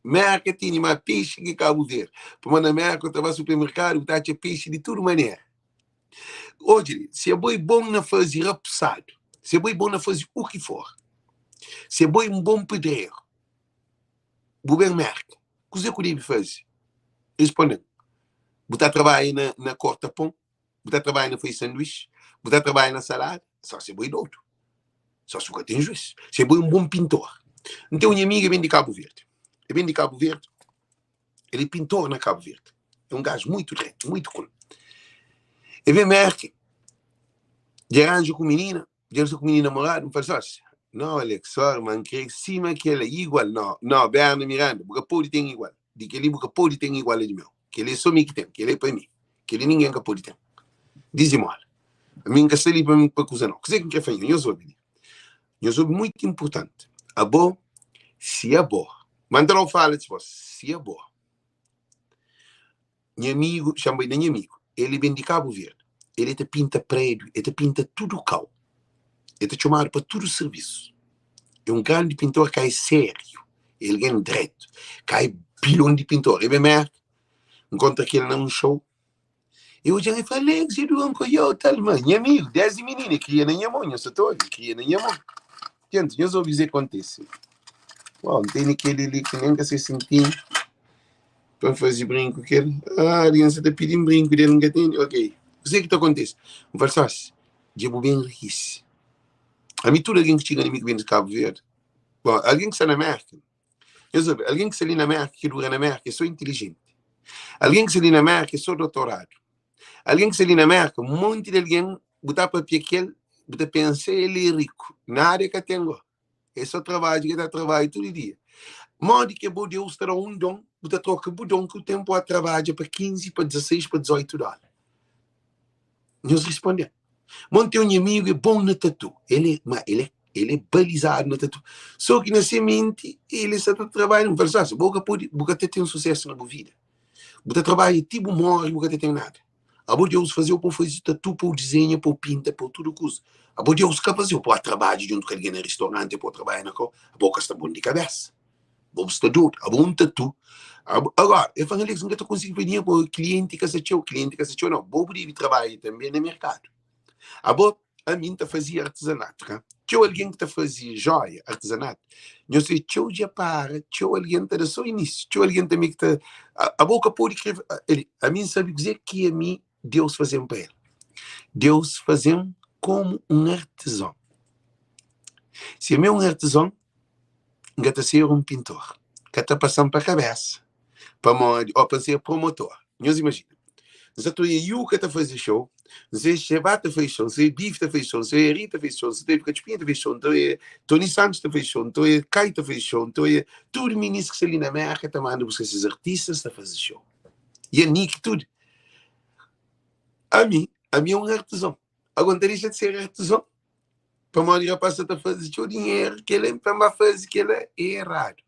merca tem uma peixe que Cabo Verde. Para na merca, você vai ao supermercado, você acha peixe de toda maneira. Hoje, se é bom na fazer rapsado, se é bom na fazer o que for, se é bom pedreiro, o bem merca, o que você deve fazer? Respondendo. Você trabalha na corta-pão, você trabalha na feição sanduíche, você trabalha na salada, só se é bom doutor. Só se você tem juízo. Se é bom pintor. Então, minha amiga vem de Cabo Verde. Ele vem de Cabo Verde. Ele é pintor na Cabo Verde. É um gajo muito reto, muito cool. Ele vem merca, de arranjo com menina, de arranjo com menina namorado, me fala assim, não, Alex, só, man, que cima que ele é igual, não, Berna Miranda, porque pode ter igual. De que ele porque pode ter igual de meu. Que ele é só mim que tem, que ele é para mim. Que ele ninguém que pode ter. Dizem-me, a mim que ele para mim para coisa não. Que sei que quer fazer, eu sou muito importante. A boa, se é boa. Manda não fala, se é boa. Meu amigo, chamei de meu amigo, ele vem de Cabo Verde. Ele te pinta prédio, ele te pinta tudo cal. Ele te chamado para todo o serviço. É um grande pintor que é sério. Ele ganha direito. Que é bilhão de pintor. Ele vem encontra aquele num show. Eu já falei, Alex, eu não conheço tal, mano. Meu amigo, 10 meninas, cria na minha mão, eu sou todo, cria na minha mão. Gente, eu só vi isso acontecer. Uau, tem aquele ali que nem que se sentir para fazer brinco. A aliança está pedindo brinco, ele não tem. Ok. O que está acontecendo? Eu falo assim, eu vou bem rico. A mim, tudo alguém que chega inimigo vem de Cabo Verde. Bom, alguém que está na América, eu soube, alguém que está ali na América, que dura na América, é só inteligente. Alguém que está ali na América, é só doutorado. Alguém que está ali na América, um monte de alguém, botar para aquele, botar pensar ele é rico. Na área que tem, é só trabalho, que dá trabalho todo dia. Modo que o Deus terá um dom, botar troca o dom que o tempo a trabalho para 15, para 16, para 18 dólares. Nós respondemos. Monte um amigo é bom no tatu. Ele é balizado no tatu. Só que na semente, ele está trabalhando. Não faz boca pode ter um sucesso na vida. Você trabalha tipo morre, você tem nada. A Deus fazer o povo fazer tatu, para o desenho, para o pinta, para tudo coisa. A Deus quer fazer para trabalhar junto com alguém no restaurante, para trabalhar na coisa. A boca está bom de cabeça. Vamos estar duro. A bom tatu. Agora, eu falo, Alex, não estou conseguindo pedir para o cliente que assistiu. Cliente que assistiu, não. Vou poder trabalhar também no mercado. A mim está fazia artesanato. Tinha alguém que está fazia joia, artesanato. Eu sei, tinha já para, tinha alguém que está só início. Tinha alguém também que está. A boca pode escrever. A mim sabe dizer que a mim Deus fazendo para ele. Deus fazendo como um artesão. Se é um artesão, gata ser um pintor. Gata passando para a cabeça. Ou para ser promotor. Nós imagina. Nós estou aí, o que está fazendo show. Não sei se Chevata fez show, não sei se Bife fez show, não sei se Rita fez show, não sei se Catipinha fez show, então Tony Santos fez show, então Caita fez show, então tudo o ministro que está ali na América está mandando buscar esses artistas a fazer show. E a Nick, tudo. A mim é um artesão. Agora deixa de ser artesão. Para uma hora passa a fazer o dinheiro que ele para fazer que ele é errado.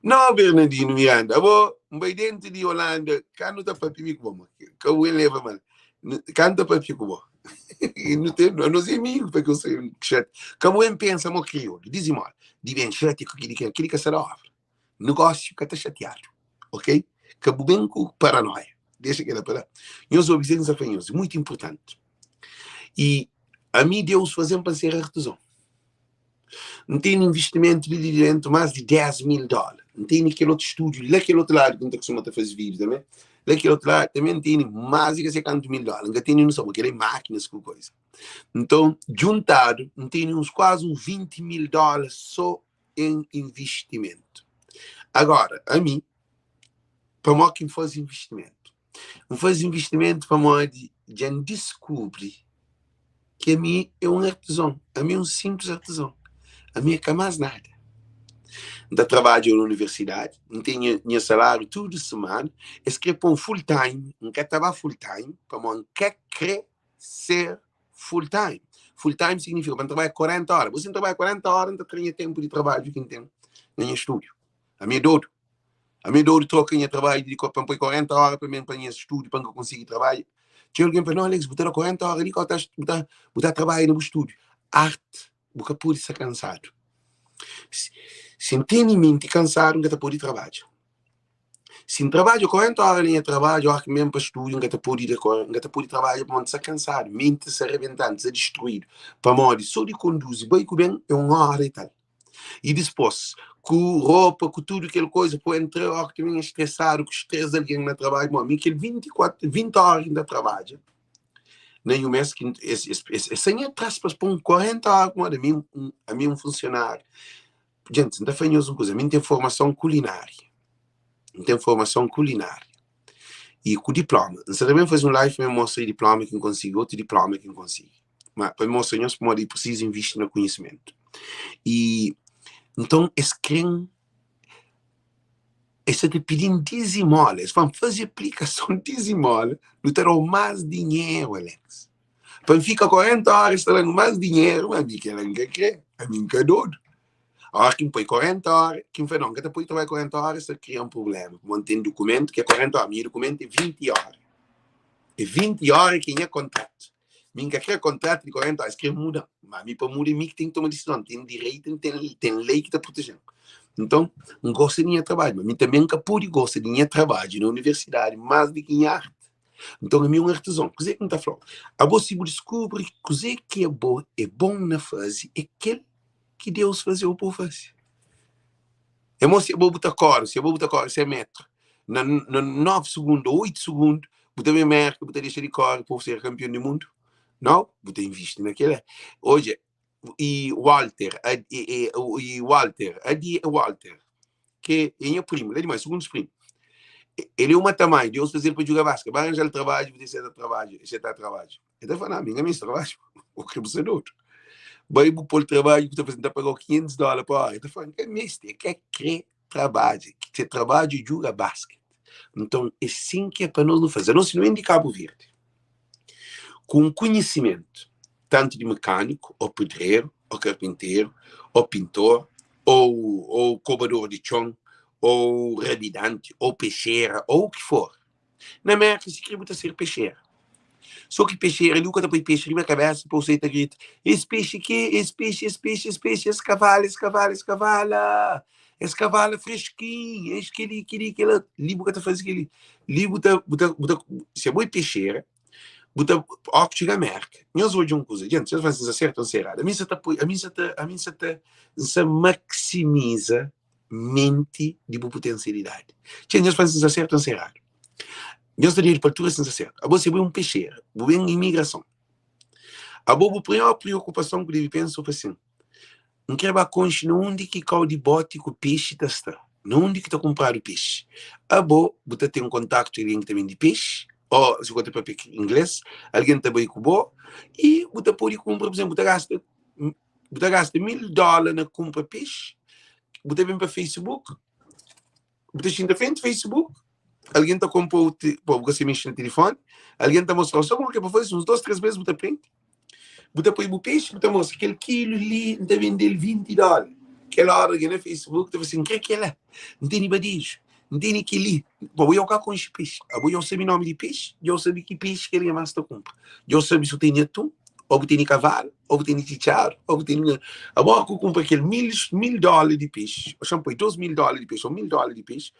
Não, Bernardino Miranda, vou dentro de Holanda, quando tá para pico bom, que eu leva mal, quando tá para pico bom, não tem, não sei mim, porque eu sei que como eu penso, eu crio, dizem mal, de bem chato que será obra, negócio que está chateado, ok? Que é bem com paranoia, deixa que ela para, eu sou Vicente Fanhoso, muito importante, e a mim Deus fazendo para ser artesão. Não tem investimento de dentro mais de $10 mil. Não tem aquele outro estúdio, naquele outro lado, que não está acostumado a fazer vídeos também. Daquele outro lado também tem mais de 50 mil dólares. Ainda tem não só aquelas máquinas com coisa. Então, juntado, tem uns quase uns 20 mil dólares só em investimento. Agora, a mim, para mim quem faz investimento. Não faz investimento para mim já descobre que a mim é um artesão. A mim é um simples artesão. A mim é mais nada. Ainda trabalho na universidade, não tenho salário toda semana, escrevo um full time, não quero trabalhar full time, para mim quer crescer full time. Full time significa que trabalhar 40 horas. Você trabalha 40 horas, não tem tempo de trabalho que tem no estúdio. A minha dor. A minha dor troca em trabalho de 40 horas para mim para o estúdio, para eu conseguir trabalhar. Tinha alguém para não, Alex, botar 40 horas ali, botar trabalho no estúdio. Arte, porque pode ser cansado. Se não tem mente cansado, não pode trabalhar. Se não trabalha 40 horas em trabalho, mesmo para estúdio, não pode trabalhar para não ser cansado, mente se arrebentando, se destruído. Para morrer, só de conduzir, bem que bem, é uma hora e tal. E depois, com roupa, com tudo aquela coisa, para entrar, que vem estressado, com estresse de alguém no trabalho, mas aquele 20 horas ainda trabalha. Nem o mês que sem atrás para pôr 40 horas, a mim um funcionário. Gente, não faz uma coisa, a mim tem formação culinária. Não tem formação culinária. E com diploma. Você também faz um live para mostrar o diploma que não consigo, outro diploma que não consigo. Mas para mostrar que precisa investir no conhecimento. E então, eles querem te pedindo dizimola. Eles vão fazer aplicação dizimola, não terão mais dinheiro, Alex. Para ficar 40 horas, terão mais dinheiro, mas a mim que não quer, a mim que é doido. Agora, quem põe 40 horas, quem faz não, que depois trabalha 40 horas, você cria um problema. Mantém documento que é 40 horas, meu documento é 20 horas. É 20 horas que é contrato. Minha que é contrato de 40 horas, que muda. Mas para mudar, que tem que tomar decisão. Tem direito, tem lei que está protegendo. Então, não gosto de minha trabalho. Mas também nunca pude gostar de minha trabalho na universidade, mais do que em arte. Então, a mim é um artesão. O que não está falando? A você descobre que é bom na fase, é aquele que Deus fazia o povo fazer. É bom se eu vou botar cor, se é metro. Na 9 segundos, 8 segundos, botar minha marca, botar deixar de cor para ser campeão do mundo. Não, botar investir naquele. Hoje, e Walter, que é minha prima, ele é mais segundo primo. Ele é uma tamanho, Deus fazer para jogar basquete, vai arranjar trabalho, você está trabalho. Então, fala, não, minha trabalho, o que você é outro. Vai para o trabalho que está fazendo, está pagando $500 por hora. Está falando que é mestre, que é trabalho, que você trabalha e joga basquete. Então, é assim que é para nós não fazer. Nós não é de Cabo Verde. Com conhecimento, tanto de mecânico, ou pedreiro, ou carpinteiro, ou pintor, ou cobrador de chão, ou rabidante, ou peixeira, ou o que for. Na América, se quer ser peixeira. Só que peixeira, ele nunca põe peixe na cabeça, para você grita, esse peixe aqui, esse peixe, cavalo fresquinho, aquele, livro que está fazendo aquele, livro, se é boi peixeira, ó, que chega a América. Nós hoje uma coisa, gente, vocês fazem certo ou errado, a mim você maximiza mente de boa potencialidade. Gente, nós fazem certo ou errado. Deus está para tudo sem certo. A você é um peixeiro, você é uma imigração. A boa preocupação que ele pensa é assim: não quer baconche onde que cai de bote com o peixe está. Onde que está comprando peixe. A boa, você tem um contato com alguém que também de peixe, ou se você para inglês, alguém também com boa, e você pode comprar, por exemplo, você gasta $1.000 na compra peixe, você vem para Facebook, você está frente Facebook. Alguém está comprando, você mexe no telefone, alguém está mostrando, só como que é para fazer uns 2, 3 meses, você prende. Você põe o peixe, você mostra aquele quilo ali, está vendendo $20. Aquela hora que no Facebook, você assim, que é lá? Não tem nem badinho, não tem nem aquele. Bom, eu cá com esse peixe. Eu sei o nome de peixe, eu sei que peixe que ele mais está comprando. Eu sei se tem atum, ou tem cavalo, ou tem chicharro, ou tem. Agora eu compro aquele $1.000 de peixe, eu chamo $2.000 de peixe, ou $1.000 de peixe.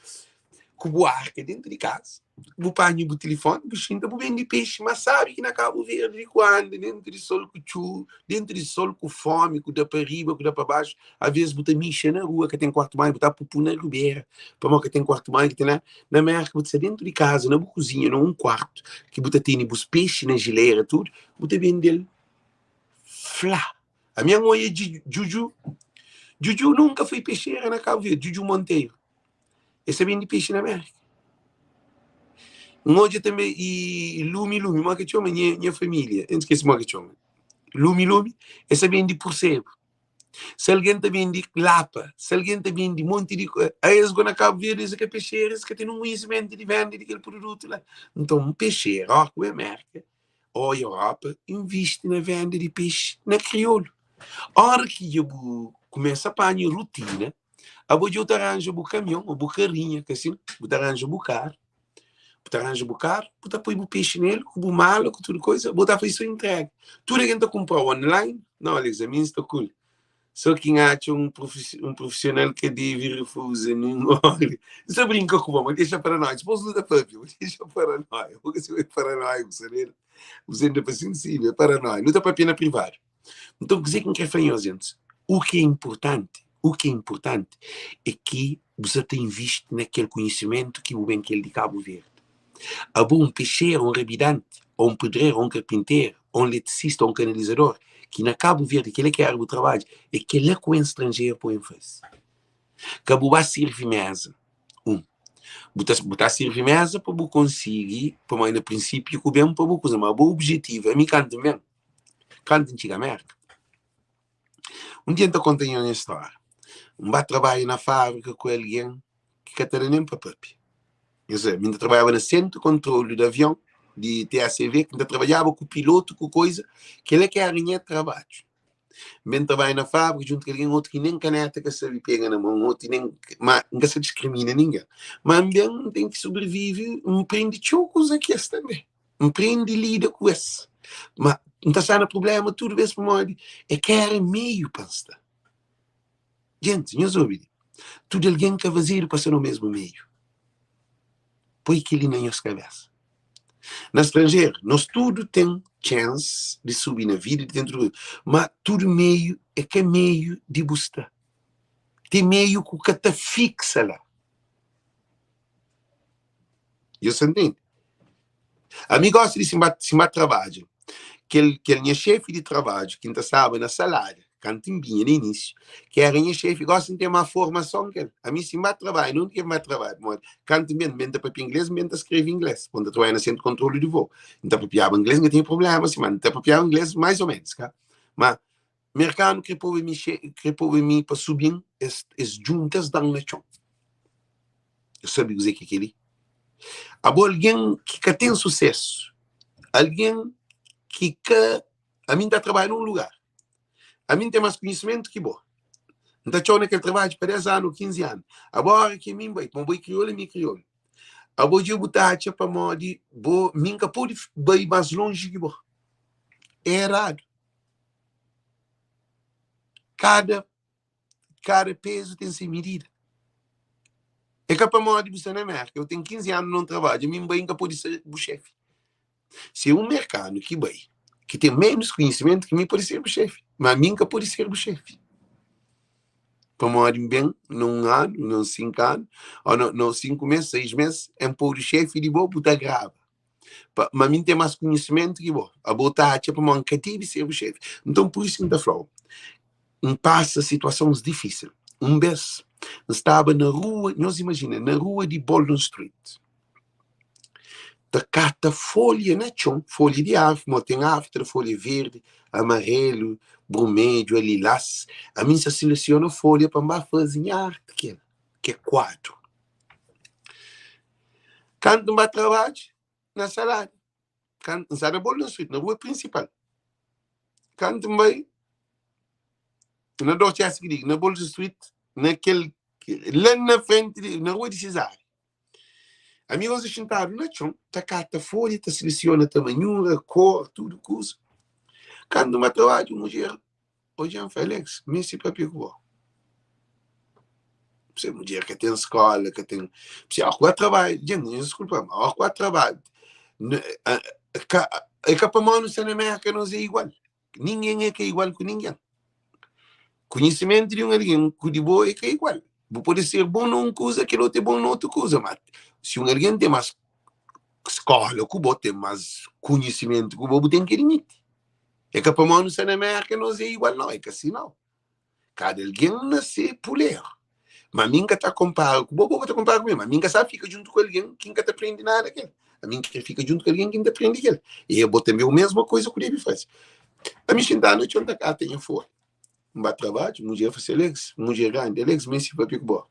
Com o arca dentro de casa, Bu panho bu telefone, bu xinta, bu vende peixe, mas sabe que na Cabo Verde, quando, dentro de sol com chu, dentro de sol com fome, com da para riba, com da para baixo, às vezes buta mixa na rua, que tem quarto mais, buta pupu na ribeira, para que tem quarto mais, que tem na América, buta dentro de casa, na cozinha, num quarto, que buta tem bus peixe na geleira, tudo, buta vende flá. A minha mãe é Juju. Juju nunca foi peixeira na Cabo Verde, Juju Monteiro. Esse vende peixe na América. Hoje também, e Lumi, uma que chama minha família, eu esqueci uma que chama. Lumi, essa vende por sebo. Se alguém também de lapa, se alguém também de monte de coisa, aí eles vão na Cabo Verde, eles que é peixeiro, eles que têm um conhecimento de venda daquele produto lá. Então, um peixeiro, ó, com a América, ou a Europa, investe na venda de peixe na crioulo. A hora que eu começo a apanhar rotina, eu arranjo o caminhão, o carrinho, que assim, eu arranjo o carro, tu arranja o carro, tu põe o peixe nele, com o malo, com tudo coisa, tu faz sua entrega. Tudo que tu compra online, não, Alex, a mim está cool. Só quem acha um profissional que deve refusar, não olha. Você brinca com o mas deixa para nós. Depois luta para mim, deixa para nós. Porque se é para nós, você ainda é sensível, é para nós. Não está para pena privada. Então, dizer que é feio, gente. O que é importante é que você tem visto naquele conhecimento que o bem que ele de Cabo Verde. A bom peixeiro, um rabidante, ou um pedreiro, ou um carpinteiro, ou um eletricista, ou um canalizador, que na Cabo Verde, que ele quer o trabalho, é que ele é com o estrangeiro põe em face. Cabo vai servir mesa. Botar servir mesa para você conseguir, para mais no princípio, que o bem para você, mas o objetivo é me canto mesmo. Canto antigamente. Um dia eu contei uma história. Vai trabalhar na fábrica com alguém que está nem para papi. Eu trabalhava no centro de controle de avião, de TACV, que ainda trabalhava com o piloto, com coisa, que ele é que é a linha de trabalho. Bem trabalha na fábrica, junto com alguém, outro que nem caneta que se pega na mão, outro que nem, mas nunca se discrimina ninguém. Mas bem tem que sobreviver, empreende chocos aqui também. Empreende e lida com isso. Mas não está sendo problema, tudo isso para modo, é que era meio pasta. Gente, meus ouvidos, tudo alguém que fazer passa no mesmo meio. Põe aquilo na nossa cabeça. Na estrangeira, nós tudo tem chance de subir na vida de dentro do mas tudo meio é que é meio de buscar. Tem meio que o que te fixa lá. Eu entendo. A mim gosta de se trabalho. Que ele é chefe de trabalho, que ainda sabe na salário, cantimbinha no início, que a minha chefe gosta de ter uma formação que a mim se trabalho, não tem mais trabalho, mas cantimbinha, mente para inglês, mente escreve inglês, quando eu trabalho no centro de controle de voo. Então, para inglês não tem problema, assim, mas então, para inglês mais ou menos, tá? Mas mercado que pode me para subir, as juntas dão na chão. Eu sabe dizer que aquele. Há alguém que tem sucesso, alguém que a mim está trabalhando num lugar. A mim tem mais conhecimento que bom. Não está naquele trabalho para 10 anos, 15 anos. Agora que mim vai, mas boi crioulo e me crioulo. A boi de botar para modo, mim que pode ir mais longe que bom. É errado. Cada peso tem sua medida. É que para modo de você na América, eu tenho 15 anos não trabalho, mim bem que pode ser o chefe. Se um mercado que vai, que tem menos conhecimento que mim pode ser o chefe, mas mim que pode ser o chefe. Para morar bem, num ano, num 5 anos, ou não 5 meses, 6 meses, é um pôr o chefe de boa, puta grave. Mas mim tem mais conhecimento que boa. A botar para uma cativa ser o chefe. Então, por isso que ainda falou, passa situações difíceis. Vez, estava na rua, nós imaginamos, na rua de Baldwin Street. Da carta folha, né, chão? Folha de árvore, mas tem árvore, folha verde, amarelo, vermelho, lilás. A mim se seleciona folha para fazer arte, que é quadro. Quando eu trabalho, na salada. Quando eu na Baldwin Street, na rua principal. Quando eu vai, na Dorchester Street, na Baldwin Street, naquele, lá na frente, na rua de Cesário. Amigos sentaram no chão, tá carta folha, tá seleciona tamanho, cor, tudo coisa. Quando uma trabalho, mulher, hoje é um Félix, me se papel. Você mulher que tem escola, que tem... Você há trabalho, gente, desculpa, há trabalho. É que para nós na América não é igual. Ninguém é que é igual com ninguém. Conhecimento de alguém que de boa é que é igual. Pode ser bom numa coisa que não é bom noutra coisa, mas se alguém tem mais escola, que o tem mais conhecimento, que o tem que limite. É que para nós na América não é igual, não. É que assim não. Cada alguém nasce puler. Mas mim que está comparado, o bobo está comparado comigo, mas mim que sabe fica junto com alguém que nunca te aprende nada daquele. A mim que fica junto com alguém que não aprende aquele. E eu botei a mesma coisa que ele faz. A mim sentar à noite, onde cá tem fora. Um bate trabalho, mulher faz legs, mulher grande, legs, mas se vai pico boa.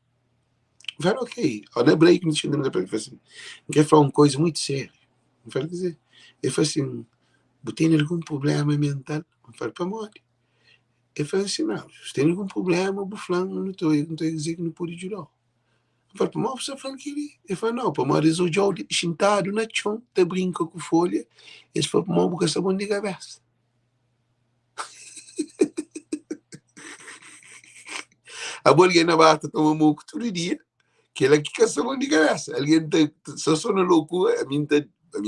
Vai ok, olha break, não tinha nada para fazer. Quer falar uma coisa muito séria. Não faz dizer. Eu falei assim, tem algum problema mental? Eu falei, para morrer. Eu falei assim, não, se tem algum problema, o fulano não estou a dizer que não pode ajudar. Eu falei, para morrer, você fala que ele... Eu falei, não, para morrer, eu já sentado na chão, te brinca com folha, ele falou, para morrer, porque essa bom de cabeça. A bolinha na bata toma muco todo dia, que ela que essa bom de cabeça. Alguém só na loucura, a minha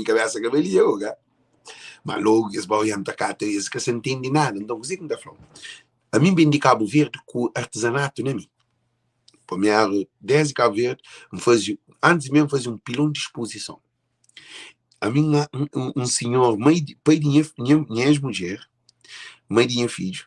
cabeça que velia, mas logo, esse baú está cá, esse que você não entende nada, então, o que está falando? A mim vem de Cabo Verde com artesanato, não é mim? Para mim, desde Cabo Verde, antes mesmo fazia um pilão de exposição. A mim, senhor, pai de minha ex-mulher, mãe de minha filho,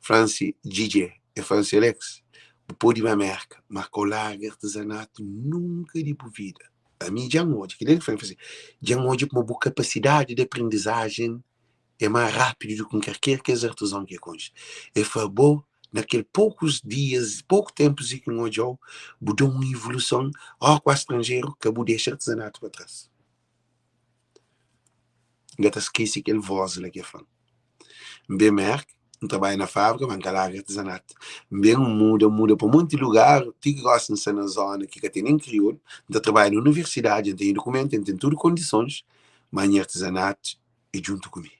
Franci DJ, e Franci Alex, depois de uma marca, marcou larga artesanato, nunca de por vida. A mim, já hoje, que ele foi fazer, já hoje, com uma boa capacidade de aprendizagem, é mais rápido do que qualquer que é artesão que é conge. E foi bom, naqueles poucos dias, pouco tempo que eu já mudou uma evolução, com o estrangeiro, que eu deixo artesanato para trás. Gata esqueci aquele voz lá que é fã. Bem merc, não trabalho na fábrica, mas lá artesanato. Bem muda para muito lugar, que gosta de na zona, que tem nem crioulo, ainda trabalho na universidade, tem documento, tem tudo condições, mas artesanato é junto comigo.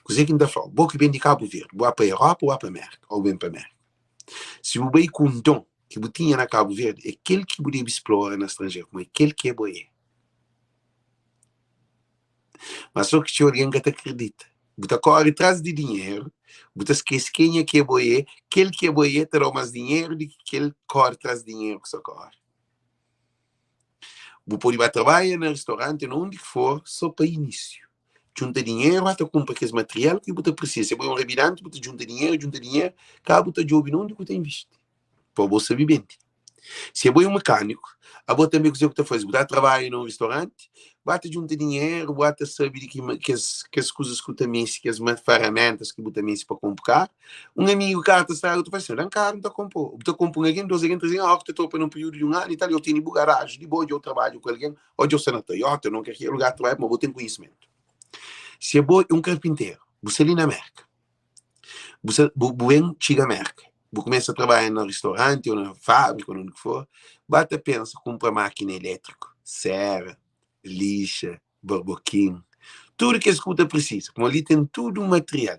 Coisa que ainda fala, vou que bem de Cabo Verde, vou para a Europa ou para a América, ou bem para a América. Se o bem com um dom que eu tinha na Cabo Verde, é aquele que eu podia explorar no estrangeiro, como é aquele que é bom. Mas só que se alguém que te acredita, você corre atrás de dinheiro, você esquece quem é que é bom, aquele que é bom terá mais dinheiro do que aquele que corre atrás de dinheiro que só corre. Você pode trabalhar no restaurante, onde for, só para início. Junta dinheiro, até compra aquele material que você precisa. Se você é um restaurante, você junta dinheiro, cá você joga onde você investe. Para você viver. Se é um mecânico, a você também que você faz, você trabalha num restaurante, você junta dinheiro, você sabe que as coisas que você também, que as ferramentas que você também se para comprar. Um amigo que está você faz assim, não caro, não comprou. Você compra um alguém, dois alguém, três alguém, você está num período de um ano e tal, eu tenho garagem, de boa, eu trabalho com alguém, hoje eu sou na Toyota, eu não quero lugar de trabalho, mas eu tenho conhecimento. Se é um carpinteiro, você ali na América, você chega à América, você começa a trabalhar no restaurante ou na fábrica ou onde for, bate pensa, compra máquina elétrica, serra, lixa, barboquim, tudo que a escuta precisa, como ali tem tudo um material.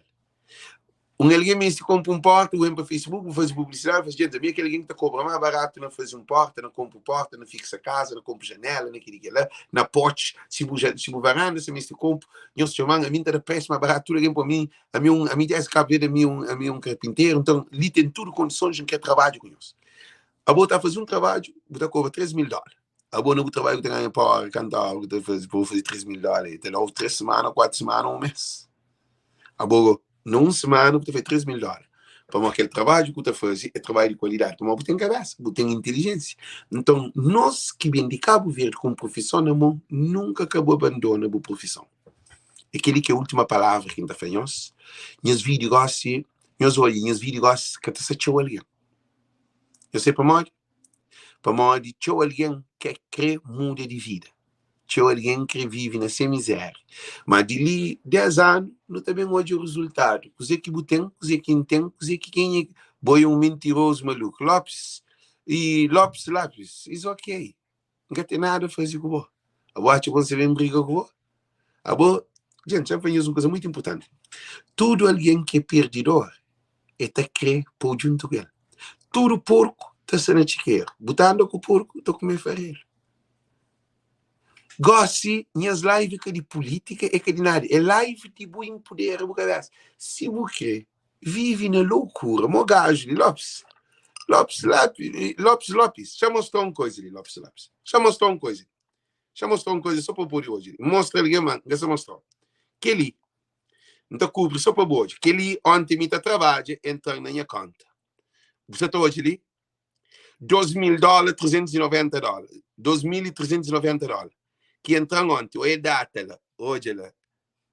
Alguém me compra um porta, vem para o Facebook, faz publicidade, faz gente, aquele alguém que está cobrando mais barato, não faz um porta, não compra porta, não fixa casa, não compra janela, naquele que lá, na porte, se o varanda, se me compra, eu se chamando, a mim está preço mais barato, tudo alguém para mim, a mim tem esse cabelo, a mim um carpinteiro, então ali tem tudo condições em que trabalho com isso. A boa está a fazer um trabalho, você cobra $3.000. A boa não trabalho que tem para cantar, vou fazer $3.000, tem logo 3 semanas, 4 semanas, um mês. A boa numa semana, você faz $3.000. Para aquele trabalho que você faz, é trabalho de qualidade. Como você tem cabeça, você tem inteligência. Então, nós que vem de Cabo Verde com profissão na mão, nunca acabou abandona a profissão. Aquele que é a última palavra que a gente faz. Meus vídeos gostam, meus vídeos gostam, que você tchau alguém. Eu sei para mim, tchau alguém que quer muda de vida. Tchau alguém que vive nessa miséria. Mas de ali, 10 anos, não também hoje o resultado. Coisa que você tem, coisa que não tem, coisa que quem é boi um mentiroso maluco. Lopes, isso ok. Não tem nada a fazer com você. Agora, você vem brigar com você. Agora, gente, já faz uma coisa muito importante. Todo alguém que é perdedor, é te crer por junto com ele. Todo porco tá sendo chiqueiro. Botando com o porco, tô comendo farelo. Gosto, minhas lives que de política é que de nada. É live de bom poder, se você vive na loucura, mo gajo de Lopes. Lopes. Já mostrou uma coisa ali, Lopes. Já mostrou uma coisa. Só para pôr hoje. Mostra ali, mano, que você mostrou. Que ele, não cobre só para hoje. Que ele, ontem, me trabalha, entra na minha conta. Você está hoje ali? $2.000, $390. $2.390. Que entra ontem, ou é data lá, hoje lá.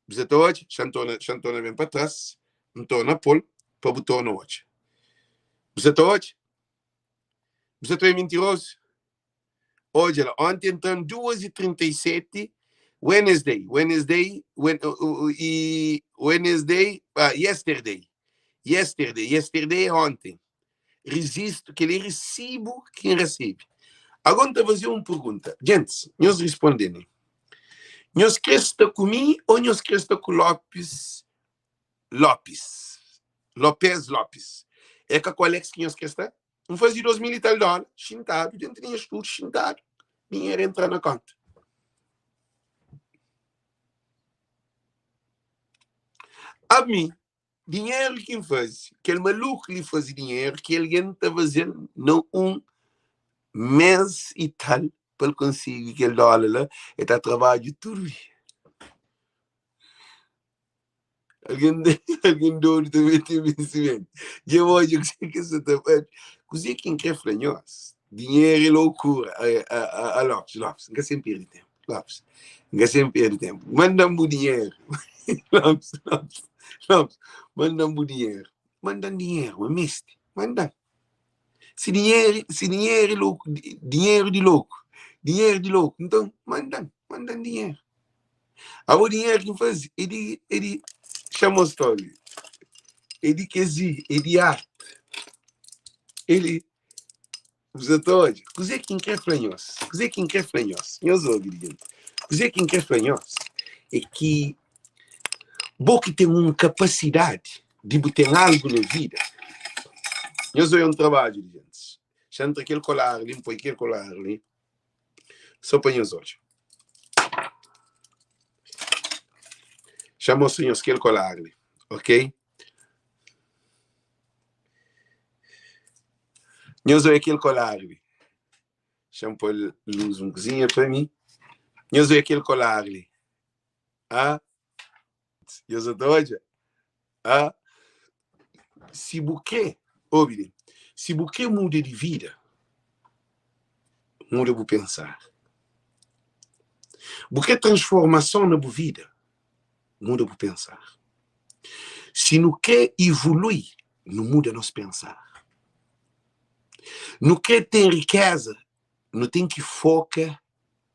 Você está hoje, chantona bem para trás, não estou na pole, para botar no hoje. Você está hoje? Você está mentiroso? Hoje lá, ontem entrou 2h37, Wednesday, yesterday ontem. Resisto que ele recibo quem recebe. Agora vou fazer uma pergunta. Gente, nós respondemos. Nós crescemos comigo ou nós crescemos com Lopes? É que qual é que nós crescemos? Não fazia $2.000 e tal, chintado, dentro de estudo, chintado. Dinheiro entra na conta. A mim, dinheiro que faz, aquele maluco que lhe faz dinheiro, que ele está fazendo não mês e tal, para conseguir aquele dólar lá, ele está trabalhando tudo. Alguém dono também tem vencimento. E eu hoje, que você está fazendo? Cozinha quem quer franhos. Dinheiro e loucura. Lopes, nunca sempre perde tempo. Nunca sempre perde tempo. Manda-me o dinheiro. Lopes, manda-me o dinheiro. Manda dinheiro, é mestre. Manda. Se dinheiro é louco, dinheiro de louco. Então, manda dinheiro. O dinheiro que faz, ele chama a história. Ele quer dizer, ele arte. Ele, você está hoje, cozer quem quer franhos. Meus ouvintes, cozer quem quer franhos é que você tem uma capacidade de botar algo na vida. Eu sou um trabalho, gente. Chanta aquele colar ali, põe aquele colar ali. Só põe os olhos. Chama os senhores aquele colar ali, ok? Eu sou aquele colar ali. Chama por luz uma cozinha para mim. Eu sou aquele colar ali. Eu sou doido. Se você, ouve, se você muda de vida, muda de pensar. Porque transformação na vida, muda de pensar. Se não quer evoluir, não muda nosso pensar. Não quer ter riqueza, não tem que focar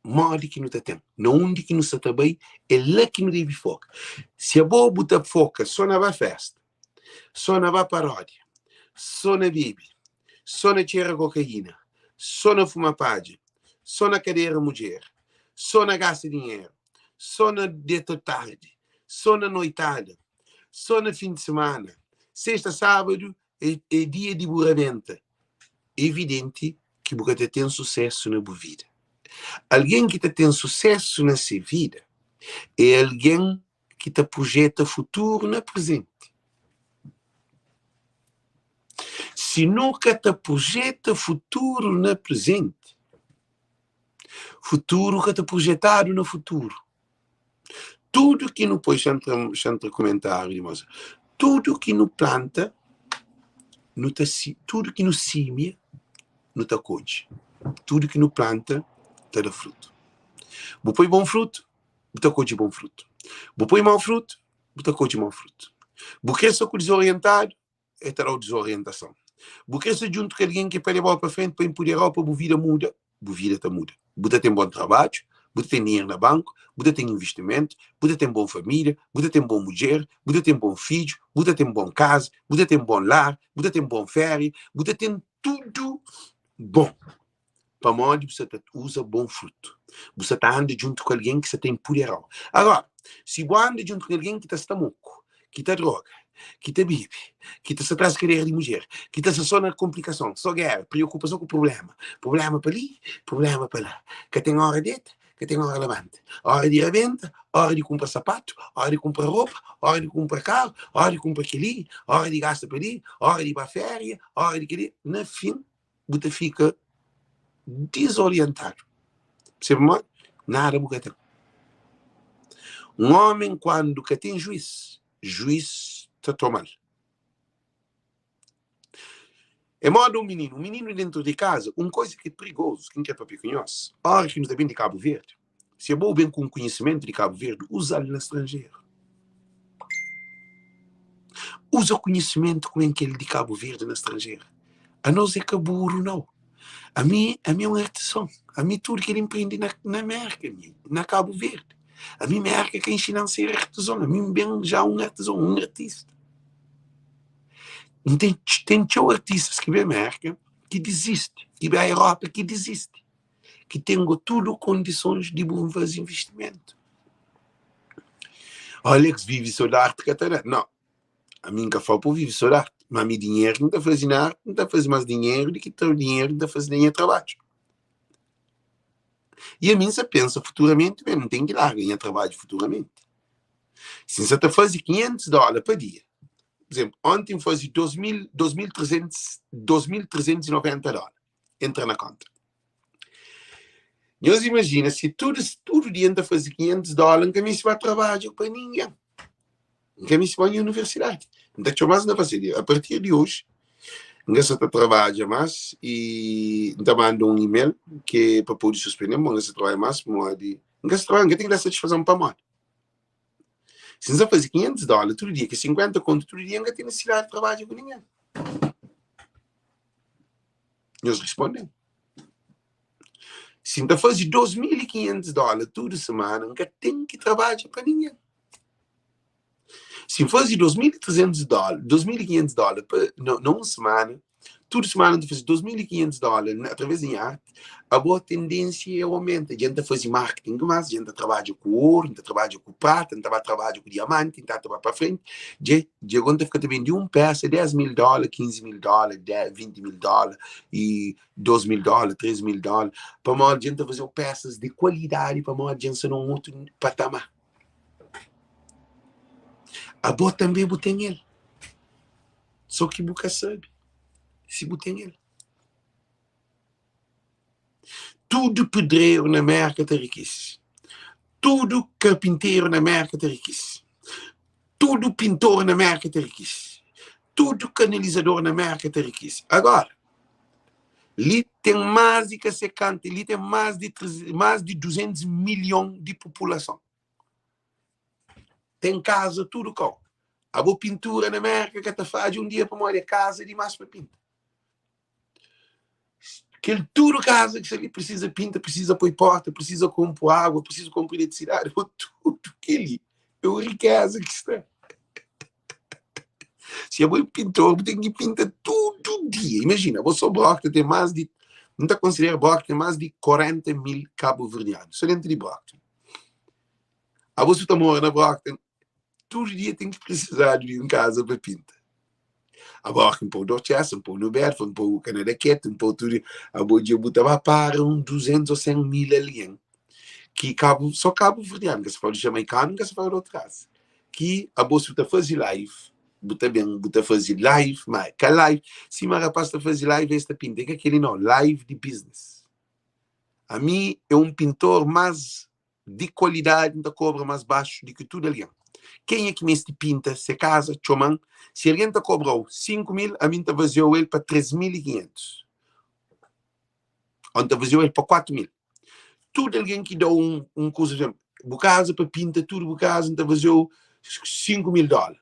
onde que não tem. Não onde que não está bem, é lá que não deve focar. Se a boa botar foca só na festa, só na paródia, só na bebe, só na cheira cocaína, só na fumapagem, só na cadeira mulher, só na gasta dinheiro, só na deta tarde, só na noitada, só no fim de semana, sexta, sábado é dia de burramento. É evidente que você tem sucesso na sua vida. Alguém que tem sucesso na sua vida é alguém que projeta futuro no presente. Se nunca projeta futuro no presente, futuro que está projetado no futuro. Tudo que não põe chantra comentário, mas tudo que não planta, tudo que não semeia, não está colhe. Tudo que não planta, está dá fruto. Vou põe bom fruto, está colhe bom fruto. Vou põe mau fruto, está colhe mau fruto. Vou crescer com desorientado, terá desorientação. Vou crescer junto com alguém que pode levar para frente, para empoderar, para a vida muda, a vida está muda. Você tem bom trabalho, você tem dinheiro no banco, você tem investimento, você tem boa família, você tem boa mulher, você tem bom filho, você tem bom casa, você tem bom lar, você tem bom férias, você tem tudo bom. Para onde você usa bom fruto. Você está andando junto com alguém que você tem empoderado. Agora, se você anda junto com alguém que está estamuco, quita droga, quita bebe, quita se traz carreira de mulher, quita se só na complicação, só guerra, preocupação com problema para ali, problema para lá, que tem hora deita, que tem hora levante, hora de revenda, hora de comprar sapato, hora de comprar roupa, hora de comprar carro, hora de comprar aquilo, hora de gastar para ali, hora de ir para a férias, hora de querer, no fim, você fica desorientado. Percebe? Nada bucatão. Homem, quando que tem juiz está tomando. É modo um menino dentro de casa, uma coisa que é perigoso, quem quer papel conhece, a hora que nos dá bem de Cabo Verde, se é bom bem com conhecimento de Cabo Verde, usa-lo no estrangeiro. Usa o conhecimento com aquele de Cabo Verde no estrangeiro. A nós é que burro, não. A mim é um artesão. A mim tudo que ele empreende na América, na Cabo Verde. A mim América que ensina a ser artesão. A mim bem já um artesão, um artista. Tem artistas que vêm à América que desistem. Que vêm à Europa que desistem. Que têm tudo condições de bom fazer investimento. Olha que vive só da arte catalã. Não. A mim que falo para viver só da arte. Mas a mim dinheiro não está fazendo arte, não está fazendo mais dinheiro do que o dinheiro está fazendo trabalho. E a mim se pensa futuramente, bem, não tem que ir lá ganhar trabalho futuramente. Se você está fazendo $500 por dia, por exemplo, ontem fazia $2.390 entra na conta. E você imagina, se todo dia está fazendo $500, nunca me se vai trabalhar para ninguém. Nunca me se vai à universidade. Então, mais não fazer. A partir de hoje, nunca se trabalha mais e está mandando um e-mail que para poder suspender, nunca se trabalha mais, nunca se trabalha, nunca tem que dar satisfação para mais. Se você faz $500 todo dia, que 50 conto todo dia, nunca tem necessidade de trabalhar com ninguém. Eles respondem. Se você faz $2.500 toda semana, nunca tem que trabalhar para ninguém. Se faz $2.500 numa semana, toda semana tu faz $2.500 através de arte, a boa tendência é aumentar. A gente faz marketing mais, a gente trabalha com ouro, a gente trabalha com prata, a gente trabalha com diamante, a gente trabalha para frente. De quando fica também de um peça, $10.000, $15.000, $20.000 e $2.000, $3.000. Para a gente fazer peças de qualidade, para a gente num outro patamar. A boa também botem ele. Só que nunca sabe se botem ele. Tudo pedreiro na América está riquíssimo. Tudo carpinteiro na América está riquíssimo. Tudo pintor na América está riquíssimo. Tudo canalizador na América está riquíssimo. Agora, ali tem mais de 50, ali tem mais de 200 milhões de população. Tem casa, tudo com. A boa pintura na América que está faz um dia para morar casa de mais para pintar. Aquele tudo casa que ele precisa pinta, precisa pôr porta, precisa comprar água, precisa comprar eletricidade, tudo aquele é uma riqueza que está. Se é bom pintor, tem que pintar todo dia. Imagina, você Brockton tem mais de, não está considerando Brockton, tem mais de 40 mil cabo-verdianos, só dentro de Brockton. A você está morando na Brockton, todo dia tem que precisar de uma casa para pintar. A Brockton, um pouco Dorchester, um pouco no Bedford, um pouco Canadaquete, um pouco tudo. A boa dia botava para 200 ou 100 mil alien. Que só cabo-verdiano, que se fala de jamaicano, que se fala de outra raça. Que a bolsa está fazendo live. Bota fazer live, mas que live, se uma rapaz está fazendo live, esta pinta, que aquele não, live de business. A mim é um pintor mais de qualidade, da cobra mais baixo do que tudo ali. Quem é que me pinta, se casa, choman, se alguém está cobrou 5 mil, a mim está vazio ele para 3.500. Ou está vazio ele para 4 mil. Tudo alguém que dá um curso, por exemplo, casa para pinta, tudo casa, está vazio $5.000.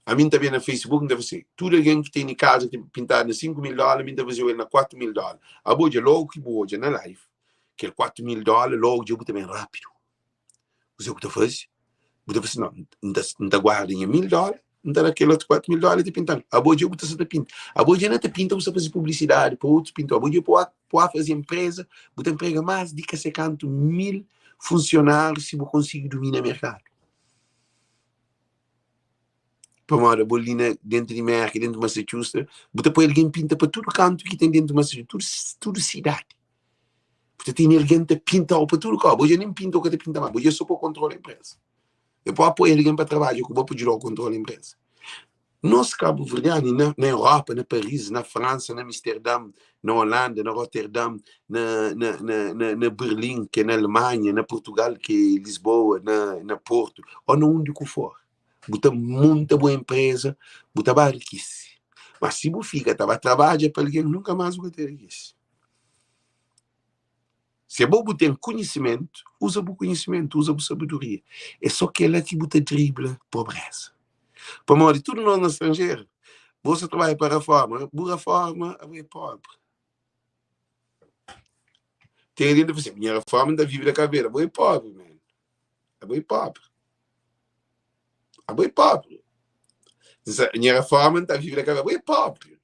A mim também na Facebook deve ser. Tudo alguém que tem em casa que tem pintado na $5.000, a mim deve fazer ele na $4.000. A boa logo que boa na live, que é $4.000, logo eu também rápido. Você o que está fazendo? Você está fazendo, não está guardando $1.000, não está naquele outro $4.000 de pintando. A boa eu está pinta. A boa não está pinta, você faz publicidade para outros pintores. A boa pode fazer empresa, você emprega mais de 50 mil funcionários se você conseguir dominar o mercado. para morar bolina dentro de América, dentro de Massachusetts, você põe alguém pinta para todo canto que tem dentro de Massachusetts, tudo cidade. Você tem alguém que pinta para tudo canto. Hoje nem pinta o que te pinta mais, hoje é só para controlar a empresa. Eu posso apoiar alguém para trabalhar, eu vou pedir o controle da empresa. Nós, Cabo Verdeano, na Europa, na Paris, na França, na Amsterdã, na Holanda, na Rotterdam, na Berlim, que é na Alemanha, na Portugal, que é Lisboa, na Porto, ou onde que for. Você muita boa empresa, você vai riquíssimo. Mas se você fica, você vai trabalhar para alguém, nunca mais vai ter isso. Se é bom você ter conhecimento, usa o conhecimento, usa a sabedoria. É só que ela que você dribla pobreza. Para morrer tudo no estrangeiro. Você trabalha para a reforma, boa reforma, é pobre. Tem gente que diz assim, minha reforma ainda vive da caveira, é pobre, man. É pobre. É pobre. Minha reforma ainda vive da caveira, é pobre.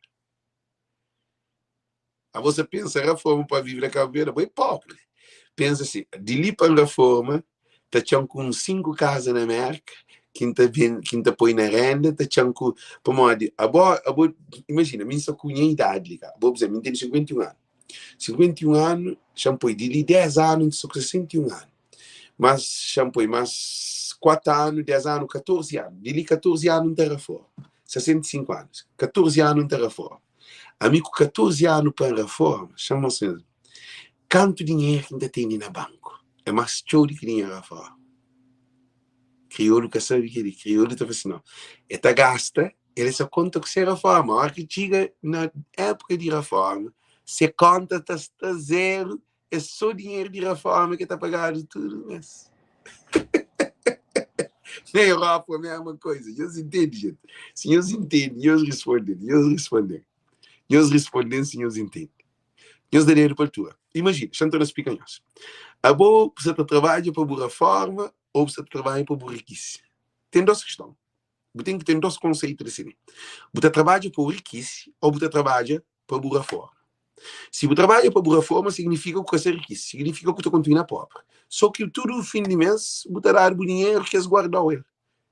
Aí você pensa, reforma para viver da caveira, é pobre. Pensa assim, de ali para a reforma, está com 5 casas na América, quinta põe na renda, está com, para morrer, imagina, minha só cunha idade, cara. Vou dizer, minha tem 51 anos. 51 anos, shampoo de 10 anos, só 61 anos. Mas shampoo, mais 4 anos, 10 anos, 14 anos. De 14 anos, não tem reforma. 65 anos. 14 anos, não tem reforma. Amigo, 14 anos para reforma, chama-se mesmo. Quanto dinheiro que ainda tem na banco? É mais show de que dinheiro reforma. Crioulo que sabe que ele, crioulo está assim, não. Esta gasta, ele só conta que se reforma. A hora que chega na época de reforma, se conta está zero, é só dinheiro de reforma que está pagado tudo isso. Na Europa é a mesma coisa. Eles entendem, gente. Se eles entendem, eles respondem. Eles respondem, se eles entendem. Eles dão dinheiro para tu. Imagina, chantou nas picanhas. A boa, você trabalha para boa reforma ou você trabalha para boa riquice. Tem duas questões. Você tem que ter dois conceitos assim. Você trabalha para riquice ou você trabalha para boa reforma. Se você trabalha para boa reforma, significa que você é riquice. Significa que você continua pobre. Só que tudo no fim de mês, você dá o dinheiro que você guardou ele.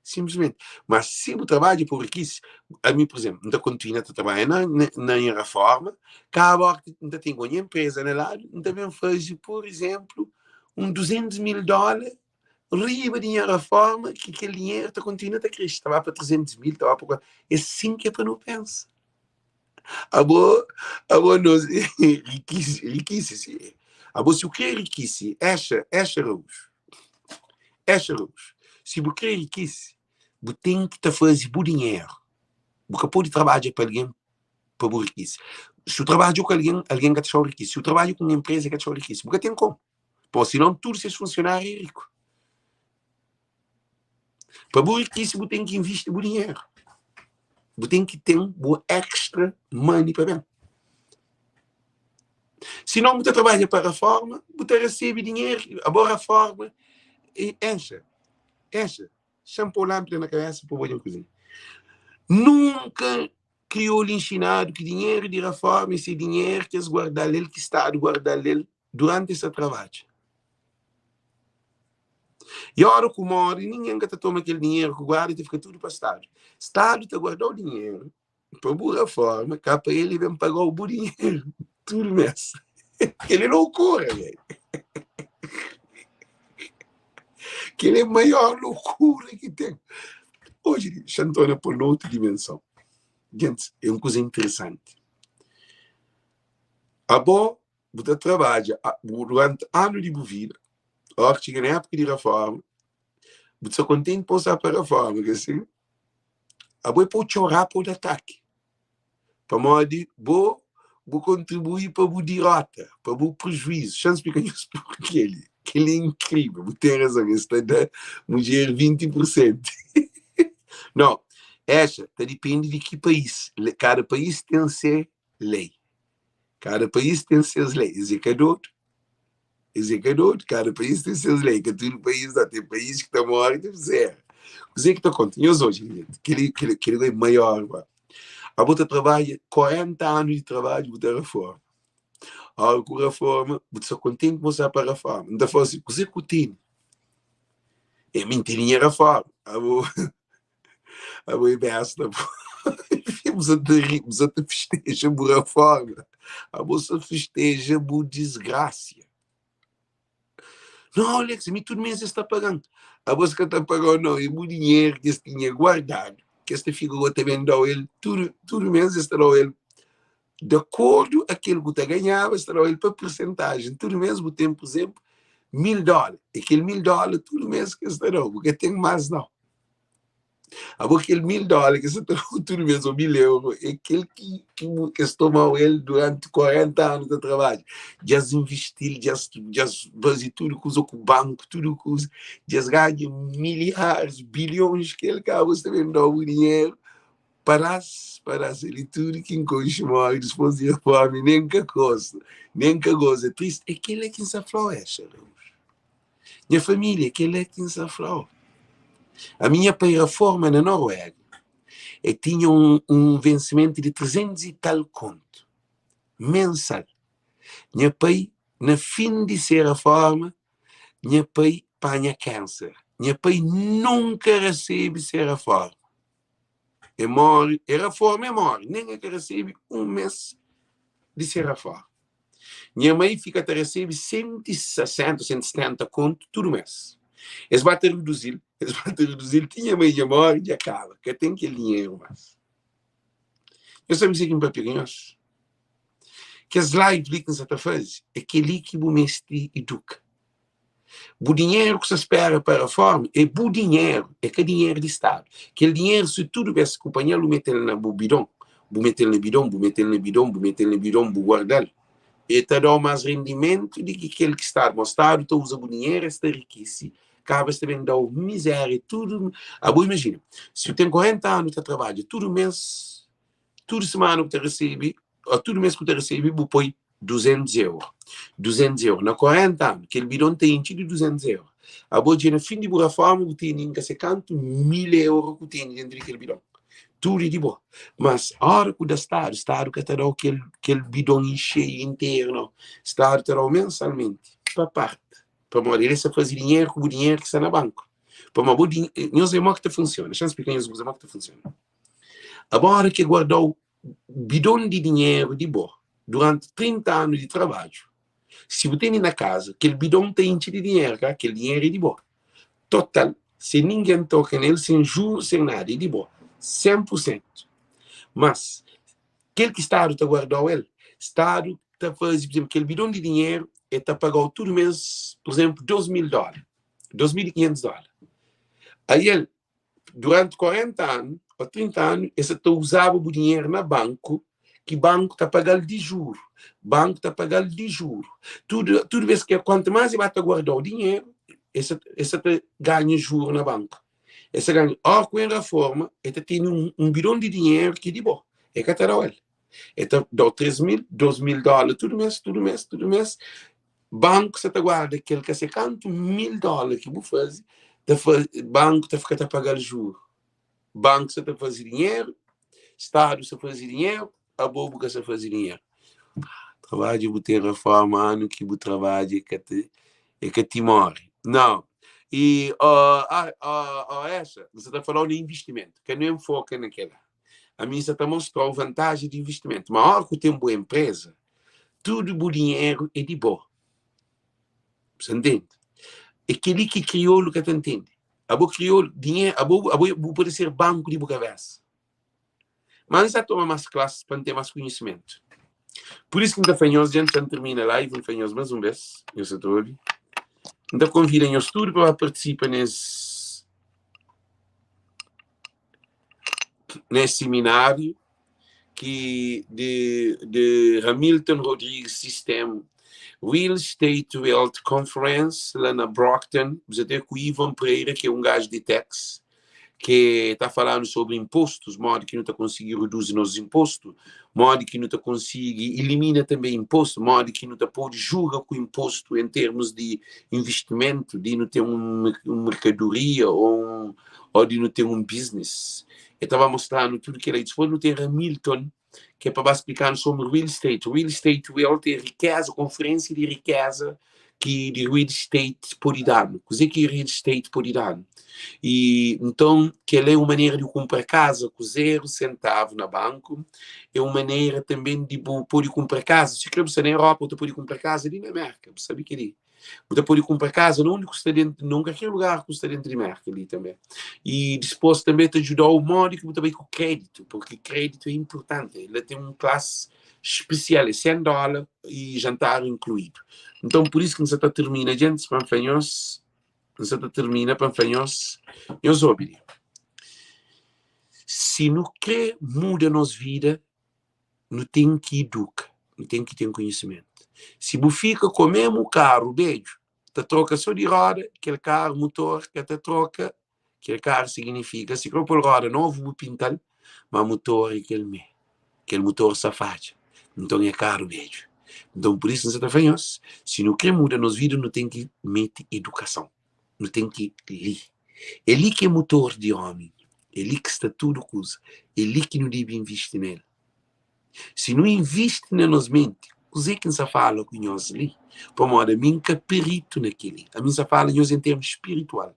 Simplesmente. Mas se você trabalha por riquice, a mim, por exemplo, não continua a trabalhar na reforma, acaba que não tem uma empresa na lado, não também faz, por exemplo, $200 mil, riba de reforma, que aquele dinheiro continua a crescer. Estava para 300 mil, estava para... É assim que é para não pensar. Nós, riquice, sim. Se o que é riquice, essa luz. Se o que é riquice, você tem que fazer bom dinheiro. Você pode trabalhar para alguém para boa riqueza. Se eu trabalho com alguém que te chama riqueza. Se eu trabalho com uma empresa que te chama riqueza, você tem como. Porque senão todos esses funcionários são ricos. Para boa riqueza, você tem que investir bom dinheiro. Você tem que ter um extra money para bem. Se não você trabalha para a reforma, você recebe dinheiro, a boa reforma, e enche. Shampoo lâmpada na cabeça para o cozinha. Nunca criou lhe ensinado que dinheiro de reforma, esse dinheiro que eles guardam ele, que está a guardar ele durante esse trabalho. E a hora que morre, ninguém que toma aquele dinheiro que guarda e fica tudo para o Estado. O Estado está guardando o dinheiro para boa reforma, cá para ele vem pagar o bom dinheiro. Tudo mesmo. Ele é loucura, velho. Que ele é a maior loucura que tem. Hoje, Xantona por outra dimensão. Gente, é uma coisa interessante. A boa, você trabalha durante anos de vida, a hora que chega na época de reforma, você só contente por passar para a reforma, que assim, a boa pode chorar por ataque. Para modo de, vou contribuir para o derrota, para o prejuízo. Chance de explicar isso por ele é incrível, você tem razão, ele está dando mulher 20%. Não, essa depende de que país. Cada país tem a sua lei. Cada país tem suas leis. Cada país tem suas leis. Que todo país tem país que está morto, tem zero. O que está acontecendo hoje, que ele é maior. A você trabalha 40 anos de trabalho, você reforma. A hora com a reforma, você só contém mostrar para a reforma. Então, assim, você tem. É mentirinha a reforma. A boa besta. Vimos a festeja por forma. A moça festeja por desgraça. Não, Alex, me tudo mês está pagando. A moça que está pagando não, e o dinheiro que você tinha guardado, que esta figura também dá ele, tudo mês está dando ele. De acordo com aquilo que você ganhava, está dando ele para porcentagem. Tudo mês, você tem, por exemplo, $1.000. E aquele $1.000, tudo mês que está dando, porque tem mais não. Aquele $1.000 que você trouxe tudo mesmo, €1.000, é aquele que se tomou ele durante 40 anos de trabalho. Já investiu, já fazia tudo que usa com o banco, tudo que usa, já ganha milhares, bilhões, que ele acaba também dá o dinheiro para ele tudo que encontra e depois de fome, nem que gosta. É triste. É aquele é que se afloresce. Minha família, aquele é que se afloresce. A minha plataforma na Noruega tinha um vencimento de 300 e tal conto mensal. Minha pai, na fim de ser a forma, minha pai panha câncer. Minha pai nunca recebe ser a forma. Era forma, morre. Nem é que recebe um mês de ser a forma. Minha mãe fica a receber 160, 170 conto todo mês. Eles batem reduzir, tinha meia morte e acaba, que tem aquele dinheiro mais. Eu só me sei que em papinhos, que as lives que você está fazendo, é aquele que o mestre educa. O dinheiro que se espera para a forma é o dinheiro, é que é dinheiro de Estado. Aquele dinheiro, se tudo tivesse companhia, o meter na bidão, o meter no bidão, o guardar. E te dá mais rendimento do que aquele que está no Estado, então usa o dinheiro, está riquíssimo. Acaba também dá miséria, tudo. Imagina, se eu tenho 40 anos de trabalho, todo mês, toda semana que eu recebo, ou todo mês que eu recebo, eu põe €200. 200 euros. Na 40 anos, que ele bidão tem de €200. No fim de boa forma, eu tenho que ser canto €1.000 que eu tenho dentro daquele bidão. Tudo de boa. Mas a hora que o Estado que te dá aquele bidão cheio inteiro, Estado te dá mensalmente, para parte. Para morrer, você fazer dinheiro com o dinheiro que está na banca. Para uma boa dinheiro, não sei como que funciona. Deixa eu explicar como que funciona. A hora que guardou bidão de dinheiro de boa, durante 30 anos de trabalho, se você tem na casa, aquele bidão tem de dinheiro, aquele dinheiro é de boa. Total, se ninguém toca nele, sem juros, sem nada, é de boa. 100%. Mas, aquele que o Estado está guardando ele, o Estado está fazendo, por exemplo, aquele bidão de dinheiro, ele está pagando todo mês, por exemplo, $2.000, $2.500. Aí ele, durante 40 anos, ou 30 anos, ele está usando o dinheiro na banco, que o banco está pagando de juros. Tudo vez que, quanto mais ele vai guardar o dinheiro, esse ganha juros na banca. Esse ganha, com a reforma, ele tem um bidão de dinheiro que é de boa. É que está ele. Ele dá 3.000, $2.000, todo mês. Banco, você guarda aquele que é quanto $1.000 que você faz, banco está ficando a pagar juros. Banco, você faz dinheiro, Estado, você faz dinheiro, a bobo que você faz dinheiro. Trabalho, você tem reforma, ano que você trabalha, é que te morre. Não. E essa, você está falando de investimento, que não foca naquela. A mim você está mostrando vantagem de investimento. Mas a hora que tem uma boa empresa, tudo o dinheiro é de boa. Você entende? É aquele que criou o que você entende. A boa criou dinheiro, a boa pode ser banco de boa cabeça. Mas já toma mais classes para ter mais conhecimento. Por isso que ainda fanhosos, gente, quando termina a live, fanhosos mais uma vez, eu sei tudo. Então convidem o estudo para participar nesse seminário que de Hamilton Rodrigues System Real Estate Wealth Conference lá na Brockton. Você tem com o Ivan Pereira, que é um gajo de Tex, que está falando sobre impostos, modo que não está conseguindo reduzir nos impostos, modo que não está conseguindo eliminar também imposto, modo que não está pode julgar com imposto em termos de investimento, de não ter uma mercadoria ou de não ter um business. Eu estava mostrando tudo que ele depois não tem Hamilton, que é para explicar sobre real estate. Real estate wealth é riqueza, conferência de riqueza, que de real estate pode dar. Coisa que real estate pode dar. E então, que é uma maneira de comprar casa com 0 centavo na banco, é uma maneira também de poder comprar casa. Se você na Europa, você pode comprar casa ali na América, você sabe que ali. Você pode comprar casa, não custa dentro, não qualquer lugar custa dentro de América ali também. E depois também te ajudar o modo que também com crédito, porque crédito é importante. Ele tem uma classe especial, é $100 e jantar incluído. Então, por isso que você está terminando, gente, para fanhos, você está terminando para fanhos, eu soube. Se não quer mudar nossa vida, não tem que educar, não tem que ter conhecimento. Se você fica com o mesmo carro, beijo, te troca só de roda, aquele carro, motor, que te troca, aquele carro significa, se for por roda novo, vou pintar, mas motor é aquele motor safado. Então é caro, beijo. Então por isso, você está falando, se não quer mudar nossa vida, não tem que meter educação, não tem que ler. É ali que é motor de homem, é ali que está tudo coisa, é ali que não deve investir nele. Se não investe na nossa mente, o que se fala com nós ali? Por modo, a mim que perito naquele. A mim se fala nós em termos espiritual.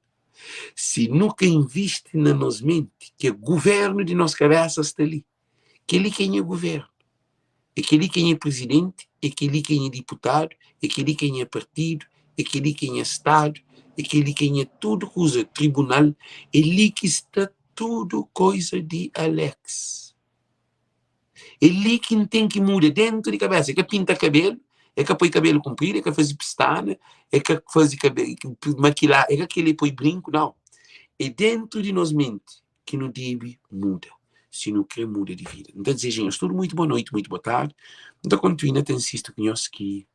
Se nunca investe na nossa mente, que o governo de nossa cabeça está ali. Aquele quem é governo. Aquele quem é presidente, aquele quem é deputado, aquele quem é partido, aquele quem é Estado, aquele quem é tudo coisa, tribunal, ali que está tudo coisa de Alex. É ali que tem que mudar dentro de cabeça. É que pinta cabelo, é que põe cabelo comprido, é que faz pestana, é que faz cabelo, maquilar, é que aquele põe brinco, não. É dentro de nós mente que não deve mudar. Se não quer mudar de vida. Então, desejamos tudo muito boa noite, muito boa tarde. Então, continua, te insisto com nós que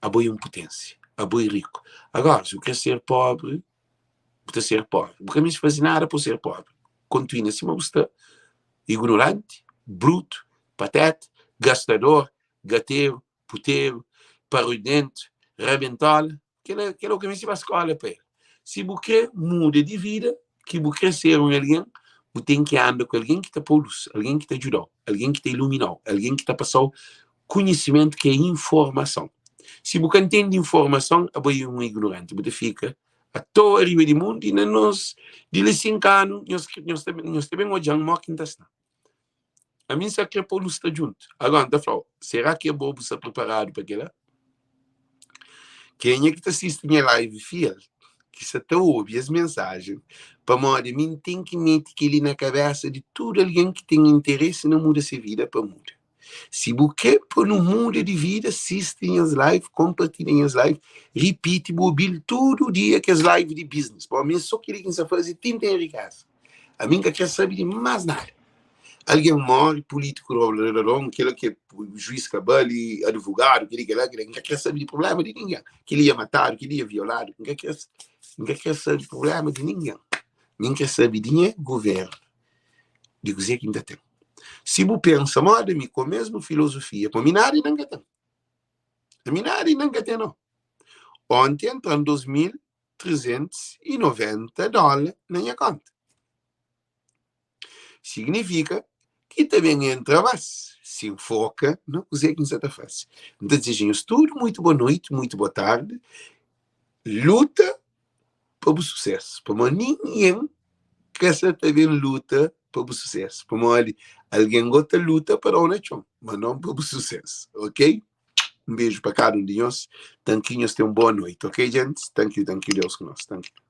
a boa é uma potência, a boa é rico. Agora, se eu quero ser pobre, vou ser pobre. Porque me faz nada por ser pobre. Continua, se você ignorante, bruto, patete, gastador, gateiro, puteiro, parudente, rebentado, que é o que me se faz escola para ele. Se você muda de vida, que você ser um alguém, você tem que andar com alguém que te produz, alguém que te ajudou, alguém que te iluminou, alguém que te passou conhecimento que é informação. Se você não tem informação, você é um ignorante, você fica a toa arriba do mundo e nós, de 5 anos, nós também olhamos uma quinta-feira. A mim se quer pôr está junto. Agora, então, falou, será que é bom estar preparado para aquilo? Quem é que está assistindo a live fiel, que você está ouvindo as mensagens, para modo, mim tem que meter aquilo na cabeça de todo alguém que tem interesse na mudança de vida para mudar. Se você para não muda de vida, assistem as lives, compartilhem as lives, repite mobile todo dia que as lives de business. Para mim, só queria que você faça tinta em riqueza. A mim que quer saber de mais nada. Alguém morre, político, aquele que é juiz cabal e advogado, aquele que ninguém quer saber de problema de ninguém. Que ele ia matar, que ele ia violar, ninguém quer saber de problema de ninguém. Ninguém quer saber de governo. De coisa que ainda tem. Se você pensa, moda me com a mesma filosofia, para mim nada não tem. A mim nada não tem, não. Ontem entrou $2.390 na minha conta. Significa que também entra mais. Se foca, não sei que você faz. Então, desejamos tudo, muito boa noite, muito boa tarde. Luta para o sucesso. Para ninguém quer ser também luta para o sucesso. Para alguém gosta de luta para o chão, mas não para o sucesso. Ok? Um beijo para cada um de nós. Tanquinhos, tenham boa noite. Ok, gente? Thank you, Deus conosco. Thank you.